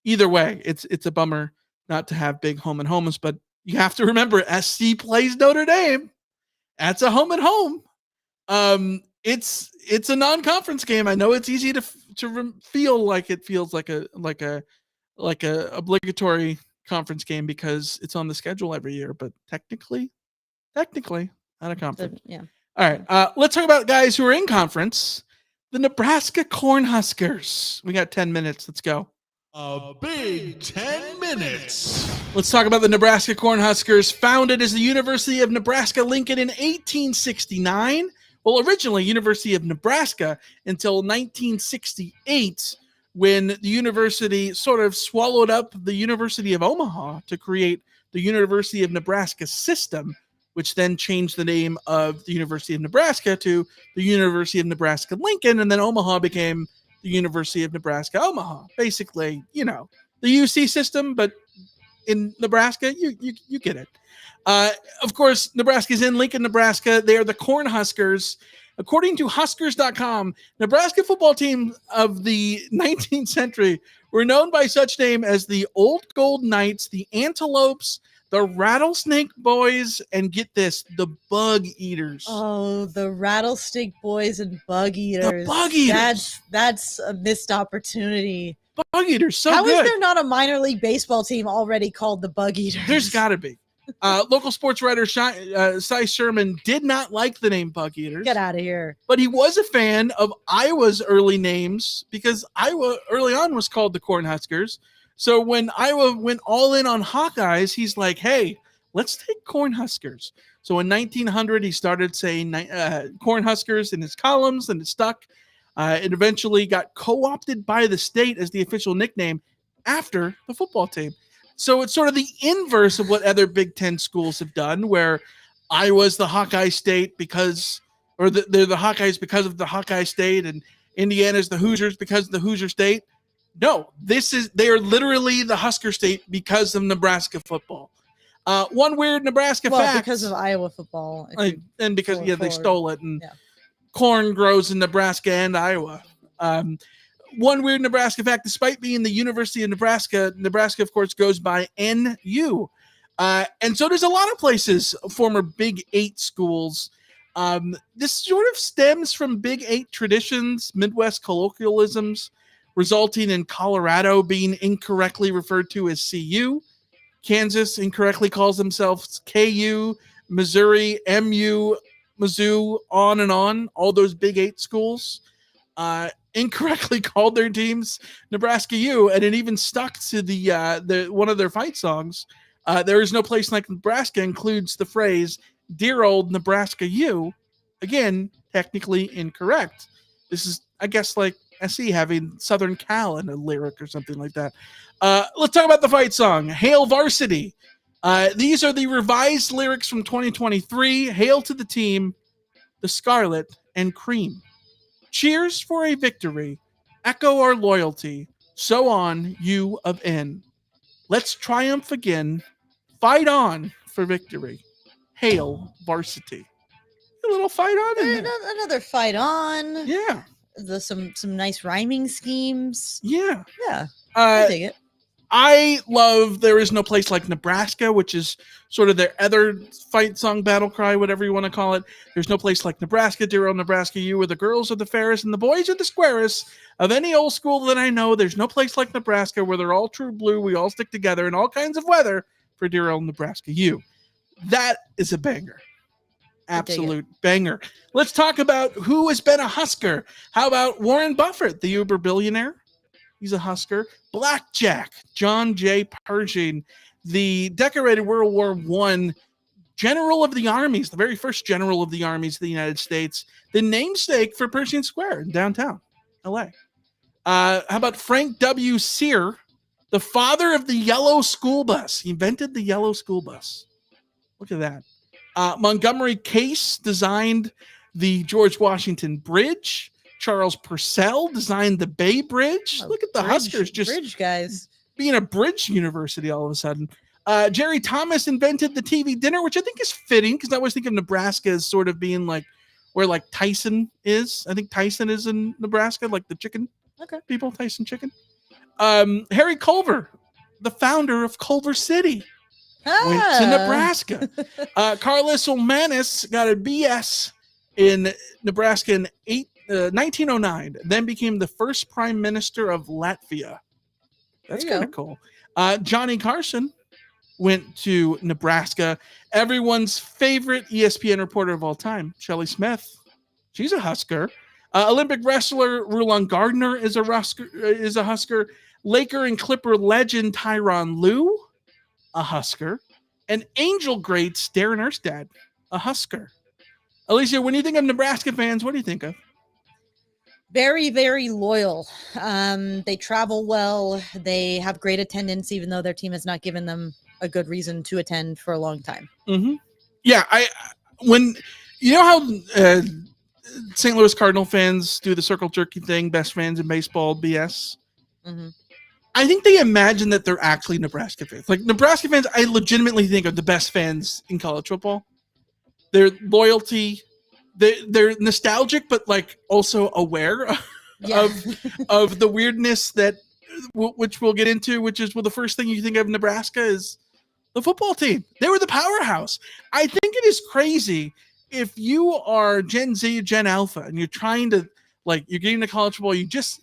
Either way, it's a bummer not to have big home and homes, but you have to remember SC plays Notre Dame. That's a home and home. It's a non-conference game. I know it's easy to feel like it feels like a obligatory conference game because it's on the schedule every year, but technically not a conference. Yeah. All right. Let's talk about guys who are in conference. The Nebraska Cornhuskers. We got 10 minutes. Let's go. A big 10 minutes. Let's talk about the Nebraska Cornhuskers, founded as the University of Nebraska-Lincoln in 1869. Well, originally University of Nebraska until 1968, when the university sort of swallowed up the University of Omaha to create the University of Nebraska system, which then changed the name of the University of Nebraska to the University of Nebraska-Lincoln, and then Omaha became the University of Nebraska-Omaha. Basically, the UC system, but in Nebraska, you get it. Of course, Nebraska is in Lincoln, Nebraska. They are the Cornhuskers. According to Huskers.com, Nebraska football team of the 19th century were known by such name as the Old Gold Knights, the Antelopes, the Rattlesnake Boys, and get this, the Bug Eaters. Oh, the Rattlesnake Boys and Bug Eaters. The Bug Eaters. That's a missed opportunity. Bug Eaters, so How good. is there not a minor league baseball team already called the Bug Eaters? There's got to be. Local sports writer Cy Sherman did not like the name Bug Eaters. Get out of here. But he was a fan of Iowa's early names because Iowa early on was called the Cornhuskers. So when Iowa went all in on Hawkeyes, he's like, hey, let's take Cornhuskers. So in 1900, he started saying Cornhuskers in his columns, and it stuck. It eventually got co-opted by the state as the official nickname after the football team. So it's sort of the inverse of what other Big Ten schools have done, where Iowa's the Hawkeye state they're the Hawkeyes because of the Hawkeye state, and Indiana's the Hoosiers because of the Hoosier state. No, they are literally the Husker state because of Nebraska football. One weird Nebraska fact. Because of Iowa football. And because, they stole it, and Yeah. corn grows in Nebraska and Iowa. One weird Nebraska fact, despite being the University of Nebraska, Nebraska, of course, goes by NU. And so there's a lot of places, former Big 8 schools. This sort of stems from Big 8 traditions, Midwest colloquialisms, resulting in Colorado being incorrectly referred to as CU. Kansas incorrectly calls themselves KU, Missouri, MU, Mizzou, on and on. All those Big 8 schools incorrectly called their teams Nebraska U, and it even stuck to the one of their fight songs. There is no place like Nebraska includes the phrase "Dear old Nebraska U." Again, technically incorrect. This is, I guess, like SC having Southern Cal in a lyric or something like that. Let's talk about the fight song, Hail Varsity. These are the revised lyrics from 2023. Hail to the team, the Scarlet and Cream. Cheers for a victory. Echo our loyalty. So on, U of N. Let's triumph again. Fight on for victory. Hail Varsity. A little fight on in there. Another fight on. Yeah. Some nice rhyming schemes. Yeah. Yeah. I dig it. I love There Is No Place Like Nebraska, which is sort of their other fight song, battle cry, whatever you want to call it. There's no place like Nebraska, dear old Nebraska, you, where the girls are the fairest and the boys are the squarest of any old school that I know. There's no place like Nebraska, where they're all true blue, we all stick together in all kinds of weather for dear old Nebraska, you. That is a banger. Absolute banger. Let's talk about who has been a Husker. How about Warren Buffett, the Uber billionaire? He's a Husker. Blackjack, John J. Pershing, the decorated World War I general of the armies, the very first general of the armies of the United States, the namesake for Pershing Square in downtown LA. How about Frank W. Sear, the father of the yellow school bus? He invented the yellow school bus. Look at that. Montgomery Case designed the George Washington Bridge. Charles Purcell designed the Bay Bridge. Look at the Huskers just bridge guys being a bridge university all of a sudden. Jerry Thomas invented the TV dinner, which I think is fitting because I always think of Nebraska as sort of being like where like Tyson is. I think Tyson is in Nebraska, like the chicken people, Tyson chicken. Harry Culver, the founder of Culver City, went to Nebraska. Carlos Ulmanis got a BS in Nebraska in 1909, then became the first prime minister of Latvia. That's kind of cool. Johnny Carson went to Nebraska. Everyone's favorite ESPN reporter of all time, Shelley Smith. She's a Husker. Olympic wrestler Rulon Gardner is a Husker. Laker and Clipper legend Tyronn Lue, a Husker. And Angel greats Darren Erstad, a Husker. Alicia, when you think of Nebraska fans, what do you think of? Very, very loyal. They travel well. They have great attendance, even though their team has not given them a good reason to attend for a long time. Mm-hmm. Yeah, when you know how St. Louis Cardinal fans do the circle jerky thing, best fans in baseball BS. Mm-hmm. I think they imagine that they're actually Nebraska fans. Like Nebraska fans, I legitimately think are the best fans in college football. Their loyalty. They're nostalgic, but like also aware of the weirdness that, which we'll get into, which is, well, the first thing you think of Nebraska is the football team. They were the powerhouse. I think it is crazy if you are Gen Z, Gen Alpha, and you're trying to, like, you're getting to college football, you just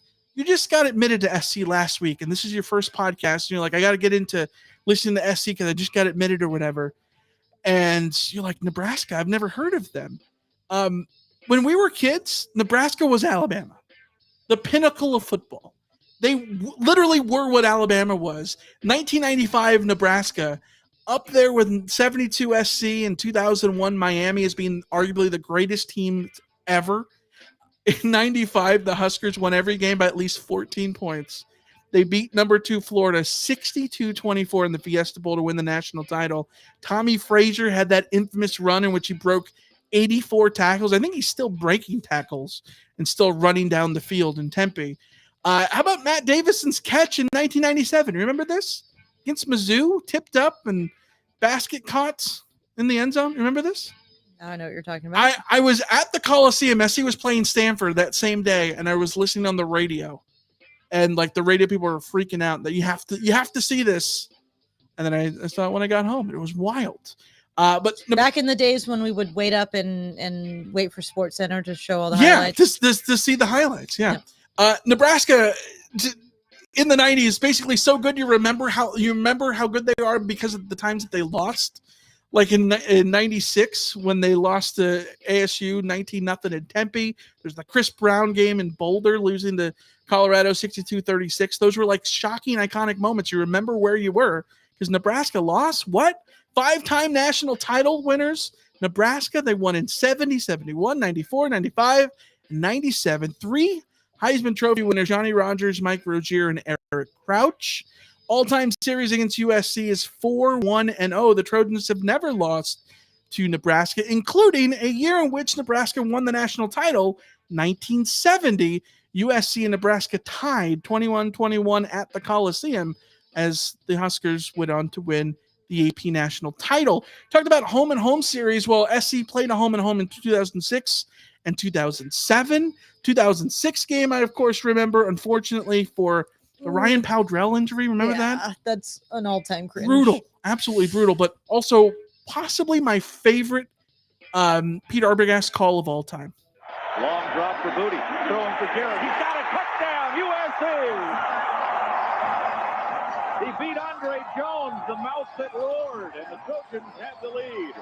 got admitted to SC last week, and this is your first podcast, and you're like, I got to get into listening to SC because I just got admitted or whatever. And you're like, Nebraska, I've never heard of them. When we were kids, Nebraska was Alabama, the pinnacle of football. They literally were what Alabama was. 1995 Nebraska, up there with 72 SC and 2001 Miami as being arguably the greatest team ever. In 95, the Huskers won every game by at least 14 points. They beat number 2 Florida 62-24 in the Fiesta Bowl to win the national title. Tommy Frazier had that infamous run in which he broke 84 tackles. I think he's still breaking tackles and still running down the field in Tempe. How about Matt Davison's catch in 1997? Remember this? Against Mizzou, tipped up and basket caught in the end zone. Remember this? Now I know what you're talking about. I was at the Coliseum. SC was playing Stanford that same day, and I was listening on the radio. And like the radio people were freaking out that you have to see this. And then I saw it when I got home. It was wild. But back in the days when we would wait up and wait for SportsCenter to show all the highlights. to see the highlights. Yeah. Nebraska in the 90s, basically so good you remember how good they are because of the times that they lost. Like in 96 when they lost to ASU 19-0 in Tempe. There's the Chris Brown game in Boulder losing to Colorado 62-36. Those were like shocking, iconic moments. You remember where you were because Nebraska lost. What? 5-time national title winners. Nebraska, they won in 70, 71, 94, 95, and 97. 3 Heisman Trophy winners, Johnny Rogers, Mike Rozier, and Eric Crouch. All-time series against USC is 4-1-0. The Trojans have never lost to Nebraska, including a year in which Nebraska won the national title, 1970. USC and Nebraska tied 21-21 at the Coliseum as the Huskers went on to win the AP national title. Talked about home and home series. Well, SC played a home and home in 2006 and 2007. 2006 game, I of course remember, unfortunately for The Ryan Powdrell injury, remember that? That's an all-time cringe. Brutal, absolutely brutal, but also possibly my favorite Peter Arbogast call of all time. Long drop for Booty. Throwing for Garrett. He's got a touchdown, USC! He beat Andre Jones, the mouth that roared, and the Trojans have the lead.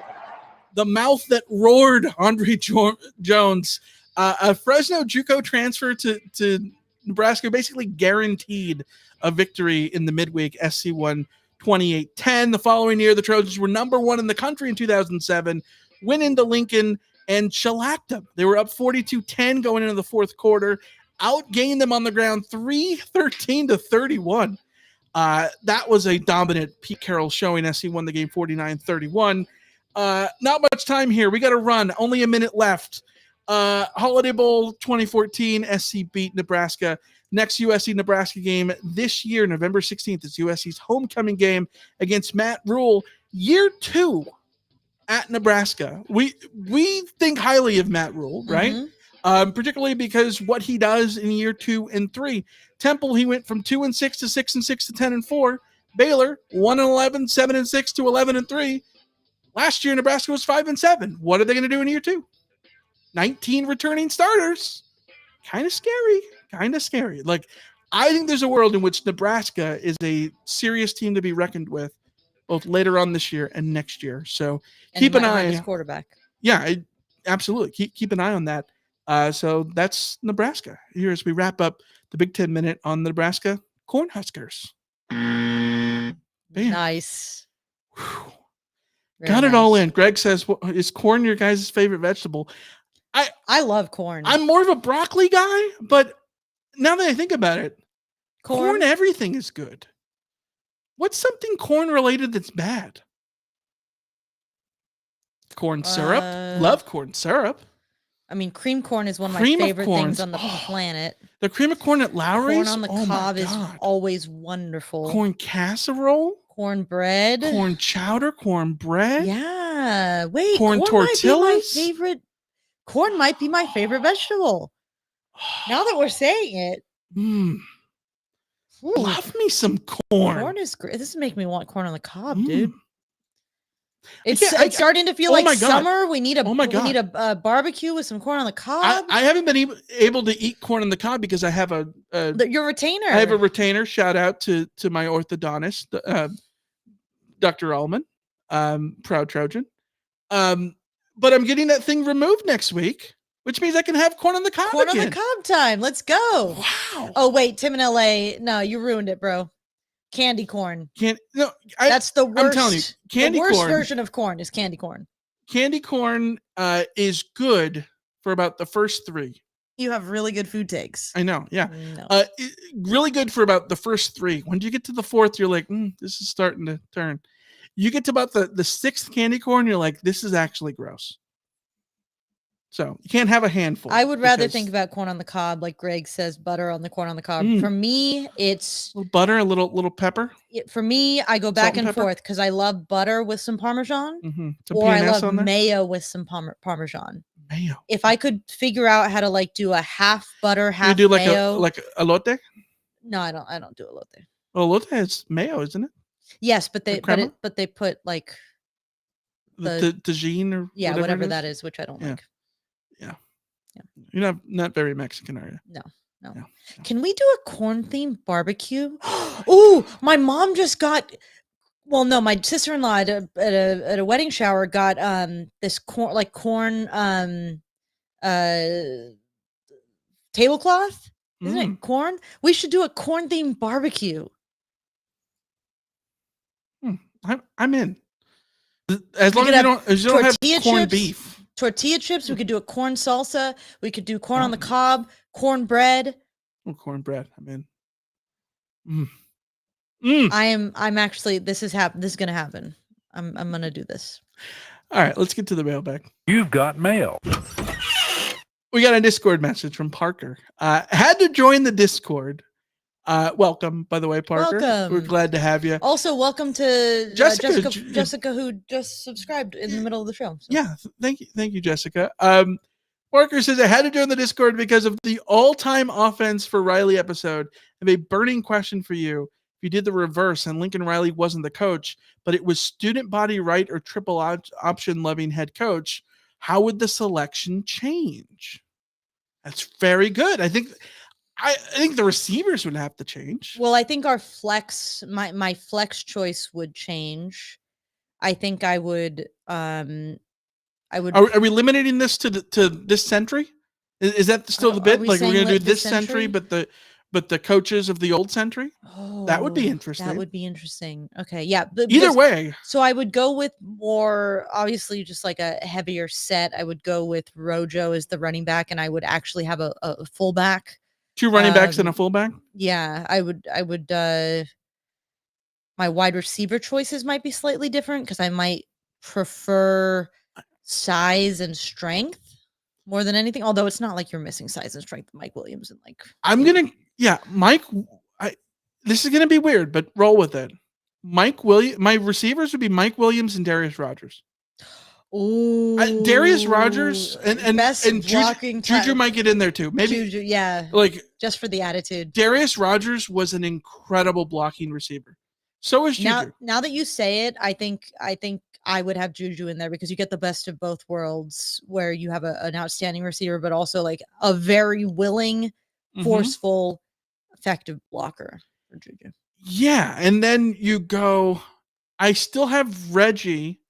The mouth that roared, Andre Jones. A Fresno JUCO transfer to Nebraska basically guaranteed a victory in the midweek. SC won 28-10. The following year, the Trojans were number 1 in the country in 2007, went into Lincoln and shellacked them. They were up 42-10 going into the fourth quarter, outgained them on the ground 13-31. That was a dominant Pete Carroll showing. SC won the game 49-31. Not much time here. We got to run. Only a minute left. Holiday Bowl 2014, SC beat Nebraska. Next USC-Nebraska game this year, November 16th, is USC's homecoming game against Matt Rule. Year 2 at Nebraska. We think highly of Matt Rule, right? Mm-hmm. Particularly because what he does in year 2 and 3. Temple, he went from 2-6 to 6-6 to 10-4. Baylor 1-11, 7-6 to 11-3. Last year, Nebraska was 5-7. What are they going to do in year 2? 19 returning starters. Kind of scary. Like, I think there's a world in which Nebraska is a serious team to be reckoned with, both later on this year and next year. So keep an eye. Quarterback. Yeah, absolutely. Keep an eye on that. So that's Nebraska. Here as we wrap up the Big 10 Minute on the Nebraska Cornhuskers. Bam. Nice. Got it all in. Greg says, is corn your guys' favorite vegetable? I love corn. I'm more of a broccoli guy, but now that I think about it, corn everything is good. What's something corn related that's bad? Corn syrup. Love corn syrup. I mean, cream corn is one of my favorite things on the planet. The cream of corn at Lowry's. Corn on the cob is always wonderful. Corn casserole. Cornbread. Corn chowder. Cornbread. Yeah. Wait. Corn tortillas. Corn might be my favorite vegetable. Now that we're saying it. Love me some corn. Corn is great. This is making me want corn on the cob, dude. It's starting to feel like summer. We need a barbecue with some corn on the cob. I haven't been able to eat corn on the cob because I have your retainer. I have a retainer. Shout out to my orthodontist, Dr. Allman, proud Trojan. But I'm getting that thing removed next week, which means I can have corn on the cob Corn again. on the cob time. Let's go. Wow. Oh, wait. Tim in LA. No, you ruined it, bro. Candy corn. That's the worst. I'm telling you, the worst version of corn is candy corn. Candy corn is good for about the first 3. You have really good food takes. I know. Yeah. No. Really good for about the first 3. When you get to the 4th, you're like, this is starting to turn. You get to about the 6th candy corn, you're like, this is actually gross. So you can't have a handful. I would rather think about corn on the cob, like Greg says, butter on the corn on the cob. For me, it's a little butter, a little pepper. For me, I go back and forth because I love butter with some Parmesan, or I love mayo with some Parmesan. Mayo. If I could figure out how to do a half butter, half you do mayo, like elote? No, I don't do elote. Well, elote is mayo, isn't it? Yes, but they put like the tagine or whatever that is, which I don't like. Yeah. You're not very Mexican, are you? No. Can we do a corn themed barbecue? Oh, my mom just got. Well, no, my sister-in-law at a wedding shower got this corn tablecloth. Isn't it corn? We should do a corn themed barbecue. I'm in. As long as you don't have corned beef. Tortilla chips. We could do a corn salsa. We could do corn on the cob, cornbread. Oh, cornbread. I'm in. I'm actually. This is going to happen. I'm going to do this. All right, let's get to the mailbag. You've got mail. We got a Discord message from Parker. Had to join the Discord. Welcome, by the way, Parker. Welcome. We're glad to have you. Also, welcome to Jessica, who just subscribed in the middle of the show. So. Yeah, thank you, Jessica. Parker says, I had to join the Discord because of the all-time offense for Riley episode. I have a burning question for you. If you did the reverse and Lincoln Riley wasn't the coach, but it was student body right or triple option loving head coach, how would the selection change? That's very good. I think the receivers would have to change. Well, I think our flex, my flex choice would change. I think I would. Are we limiting this to this century? Is that still the bit? Like we're going to do this century, but the coaches of the old century? Oh, that would be interesting. That would be interesting. Okay, yeah. Either way. So I would go with more, obviously, just like a heavier set. I would go with Rojo as the running back, and I would actually have a fullback. 2 running backs and a fullback? Yeah, I would. My wide receiver choices might be slightly different because I might prefer size and strength more than anything. Although it's not like you're missing size and strength with Mike Williams and like. Mike. This is gonna be weird, but roll with it. My receivers would be Mike Williams and Darius Rogers. Ooh, Darius Rogers and Juju might get in there too. Maybe Juju, yeah, like just for the attitude. Darius Rogers was an incredible blocking receiver. So is Juju. Now that you say it, I think I would have Juju in there because you get the best of both worlds, where you have an outstanding receiver, but also like a very willing, forceful, effective blocker for Juju. Yeah, and then you go. I still have Reggie,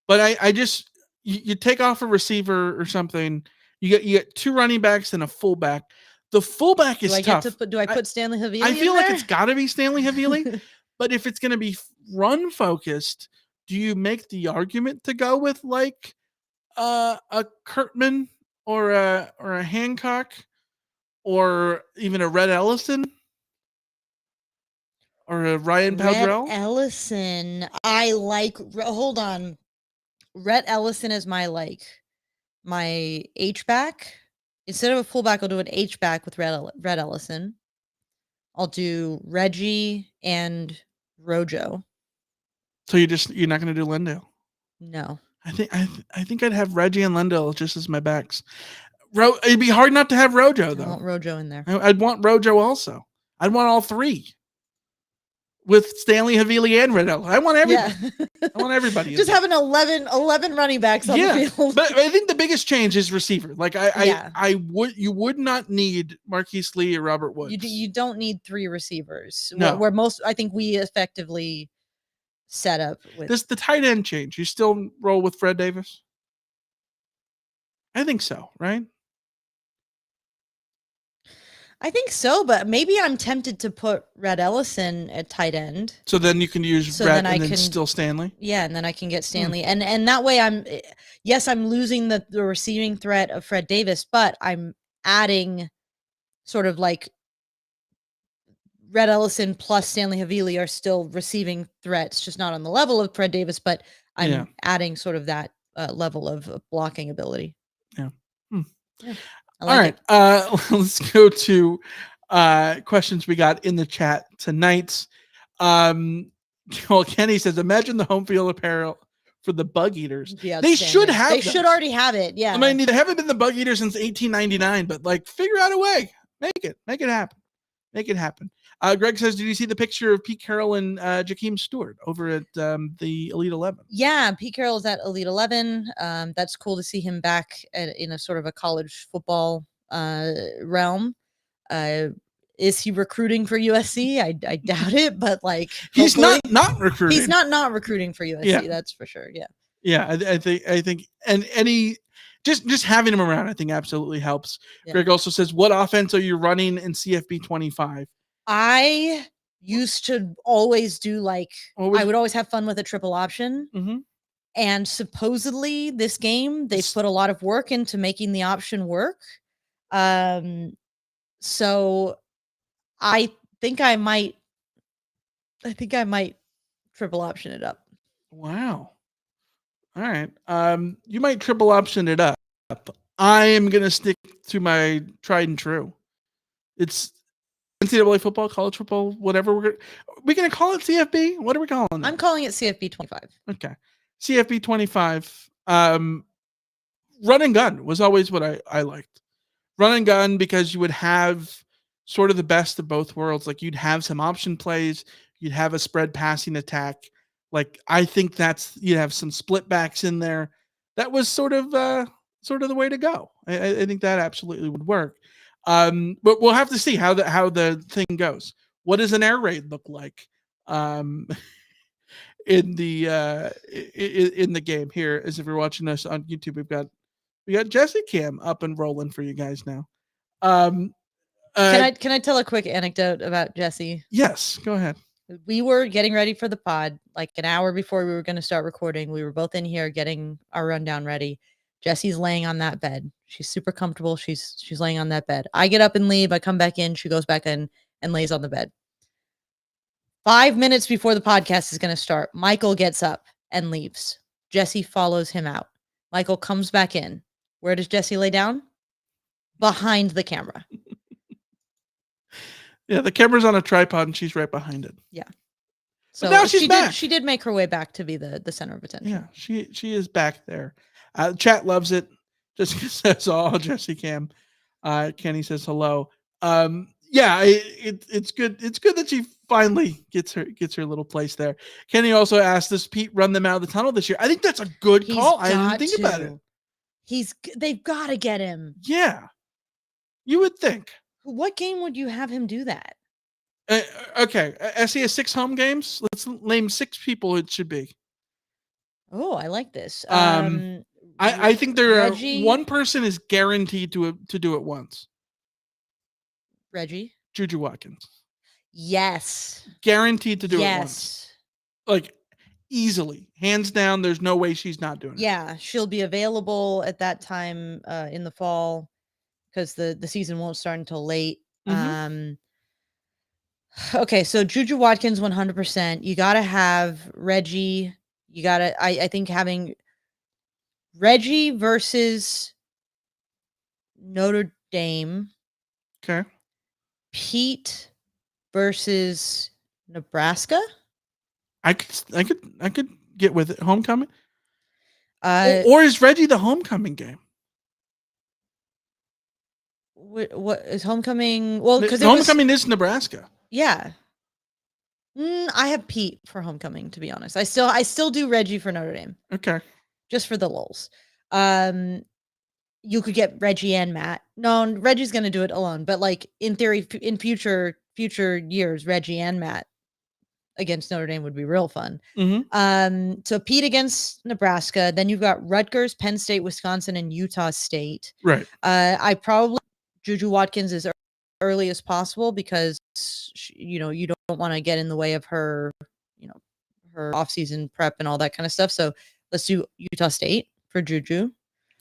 but I just. You take off a receiver or something. You get 2 running backs and a fullback. The fullback is tough. Do I put Stanley Havili? I feel like it's got to be Stanley Havili. But if it's going to be run focused, do you make the argument to go with like a Kurtman or a Hancock or even a Red Ellison or a Ryan Powdrell? Red Ellison, I like. Hold on. Rhett Ellison is my H-back. Instead of a fullback, I'll do an H-back with Rhett Ellison. I'll do Reggie and Rojo. So you're not going to do Lendale? No. I think I'd have Reggie and Lendale just as my backs. It'd be hard not to have Rojo though. I want Rojo in there. I'd want Rojo also. I'd want all 3. With Stanley Havili and Riddell. I want everybody. Yeah. I want everybody. Just having 11 running backs on the field. But I think the biggest change is receiver. Like you would not need Marquise Lee or Robert Woods. You don't need 3 receivers. No. Where I think we effectively set up with. Does the tight end change? You still roll with Fred Davis? I think so, right? I think so, but maybe I'm tempted to put Red Ellison at tight end. So then you can use Red and then still Stanley? Yeah, and then I can get Stanley. And that way I'm losing the receiving threat of Fred Davis, but I'm adding sort of like Red Ellison plus Stanley Havili are still receiving threats, just not on the level of Fred Davis, but I'm adding sort of that level of blocking ability. Yeah. Yeah. All right. Let's go to questions we got in the chat tonight. Kenny says, imagine the home field apparel for the Bug Eaters. They should have They should already have it. Yeah. I mean, they haven't been the Bug Eaters since 1899, but like figure out a way. Make it happen. Make it happen. Greg says, did you see the picture of Pete Carroll and Jakeem Stewart over at the Elite 11? Yeah, Pete Carroll is at Elite 11. That's cool to see him back in a sort of a college football realm. Is he recruiting for USC? I doubt it, but like he's not recruiting. He's not recruiting for USC. Yeah. That's for sure. Yeah. Yeah, I think, and any just having him around, I think absolutely helps. Yeah. Greg also says, what offense are you running in CFB 25? I used to always do I would always have fun with a triple option. Mm-hmm. And supposedly this game, they put a lot of work into making the option work. So I think I might triple option it up. Wow. All right. You might triple option it up. I am going to stick to my tried and true. It's NCAA football, college football, whatever. We're going to call it CFB? What are we calling it? I'm calling it CFB 25. Okay. CFB 25. run and gun was always what I liked. Run and gun, because you would have sort of the best of both worlds. Like, you'd have some option plays, you'd have a spread passing attack. Like, I think you'd have some split backs in there. That was sort of the way to go. I think that absolutely would work. But we'll have to see how the thing goes. What does an air raid look like in the game here? As if you're watching us on YouTube, we got Jesse Cam up and rolling for you guys now. Can I tell a quick anecdote about Jesse? Yes, go ahead. We were getting ready for the pod like an hour before we were going to start recording. We were both in here getting our rundown ready. Jesse's laying on that bed. She's super comfortable. She's laying on that bed. I get up and leave. I come back in. She goes back in and lays on the bed. 5 minutes before the podcast is going to start, Michael gets up and leaves. Jesse follows him out. Michael comes back in. Where does Jesse lay down? Behind the camera. Yeah, the camera's on a tripod and she's right behind it. Yeah. So now she's back. She did make her way back to be the center of attention. Yeah, she is back there. Chat loves it. Jessica says, "Oh, Jesse Cam." Kenny says hello. Yeah, it's good. It's good that she finally gets her little place there. Kenny also asked, "Does Pete run them out of the tunnel this year?" I think that's a good call. I didn't think about it. They've got to get him. Yeah, you would think. What game would you have him do that? Okay, SE has 6 home games. Let's name 6 people it should be. Oh, I like this. I think one person is guaranteed to do it once. Reggie? Juju Watkins. Yes. Guaranteed to do it once. Like, easily. Hands down, there's no way she's not doing it. Yeah, she'll be available at that time in the fall because the season won't start until late. Okay, so Juju Watkins 100%. You got to have Reggie. You got to I think having Reggie versus Notre Dame. Okay. Pete versus Nebraska. I could get with it. Homecoming. Or is Reggie the homecoming game? What is homecoming? Well, because homecoming is Nebraska. Yeah. I have Pete for homecoming, to be honest. I still do Reggie for Notre Dame. Okay. Just for the lulz. You could get Reggie and Matt. No, Reggie's going to do it alone. But like in theory, in future years, Reggie and Matt against Notre Dame would be real fun. So Pete against Nebraska. Then you've got Rutgers, Penn State, Wisconsin, and Utah State. Right. I probably Juju Watkins as early as possible because you don't want to get in the way of her, her off-season prep and all that kind of stuff. So let's do Utah State for Juju.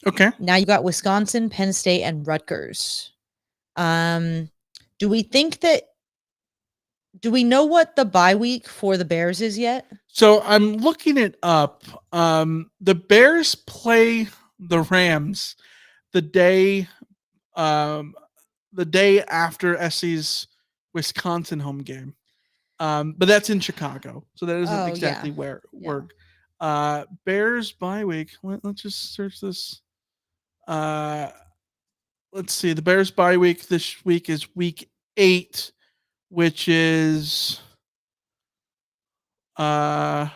Okay. Now you got Wisconsin, Penn State, and Rutgers. Do we know what the bye week for the Bears is yet? So I'm looking it up. The Bears play the Rams the day after SC's Wisconsin home game. But that's in Chicago. So that isn't exactly where work. Bears bye week. Let's just search this. Let's see. The Bears bye week this week is week 8, which is the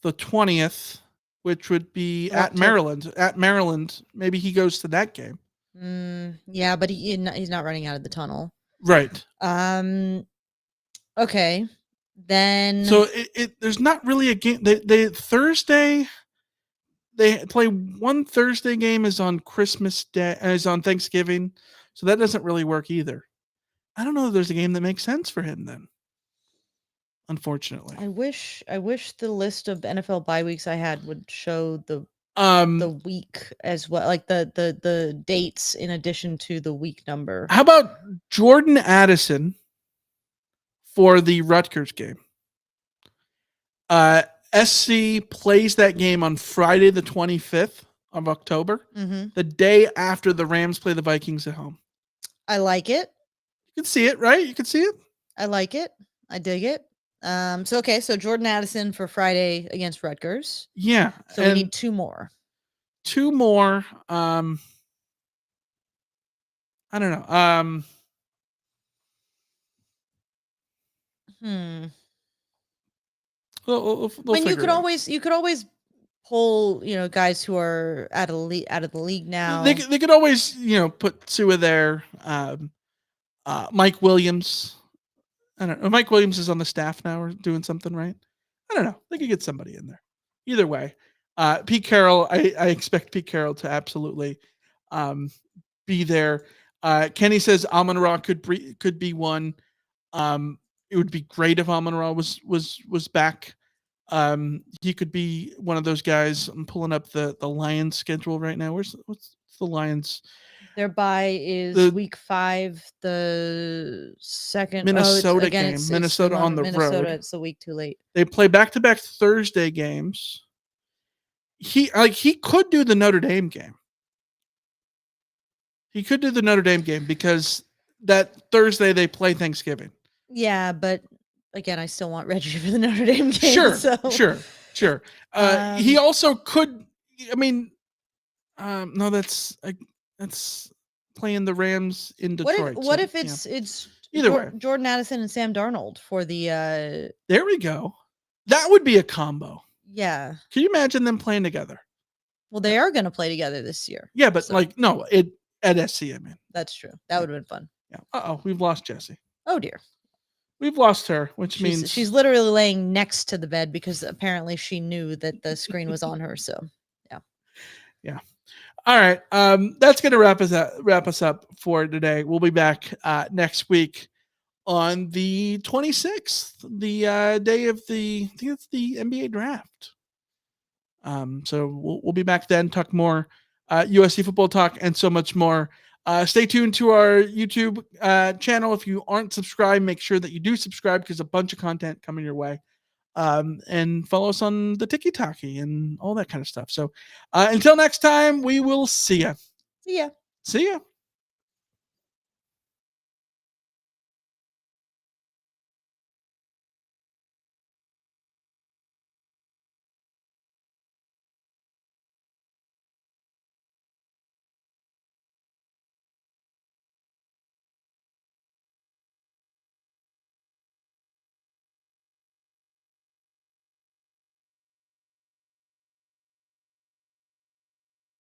20th, which would be at Maryland. At Maryland, maybe he goes to that game. Yeah, but he's not running out of the tunnel. Right. Okay. Then so there's not really a game. They Thursday. They play one Thursday game is on Christmas Day, is on Thanksgiving, so that doesn't really work either. I don't know if there's a game that makes sense for him then. Unfortunately, I wish the list of NFL bye weeks I had would show the week as well, like the dates in addition to the week number. How about Jordan Addison for the Rutgers game? SC plays that game on Friday, the 25th of October, the day after the Rams play the Vikings at home. I like it. You can see it, right? You can see it. I like it. I dig it. So Jordan Addison for Friday against Rutgers. Yeah. So we need 2 more. two more. I don't know. We'll When you figure could it out. you could always pull, guys who are out of the league now. They could always, put Sua there. Mike Williams. I don't know. Mike Williams is on the staff now or doing something, right? I don't know. They could get somebody in there. Either way, Pete Carroll. I expect Pete Carroll to absolutely be there. Kenny says Amon-Ra could be one. It would be great if Amon-Ra was back. He could be one of those guys. I'm pulling up the Lions schedule right now. What's the Lions? Their bye is week 5, the second Minnesota game. It's Minnesota on the road. It's a week too late. They play back-to-back Thursday games. He could do the Notre Dame game. He could do the Notre Dame game because that Thursday they play Thanksgiving. Yeah, but again, I still want Reggie for the Notre Dame game. Sure. He also could. I mean, no, that's playing the Rams in Detroit. What if it's either way? Jordan Addison and Sam Darnold for the. There we go. That would be a combo. Yeah. Can you imagine them playing together? Well, they are going to play together this year. Yeah, but at SC, I mean. That's true. That would have been fun. Yeah. We've lost Jessie. Oh dear. We've lost her, which means she's literally laying next to the bed because apparently she knew that the screen was on her. So, yeah. All right. That's going to wrap us up for today. We'll be back next week on the 26th, the day of I think it's the NBA draft. So we'll be back then, talk more USC football talk and so much more. Stay tuned to our YouTube channel. If you aren't subscribed, make sure that you do subscribe because a bunch of content coming your way. And follow us on the TikTok and all that kind of stuff. So until next time, we will see ya. See ya. See ya.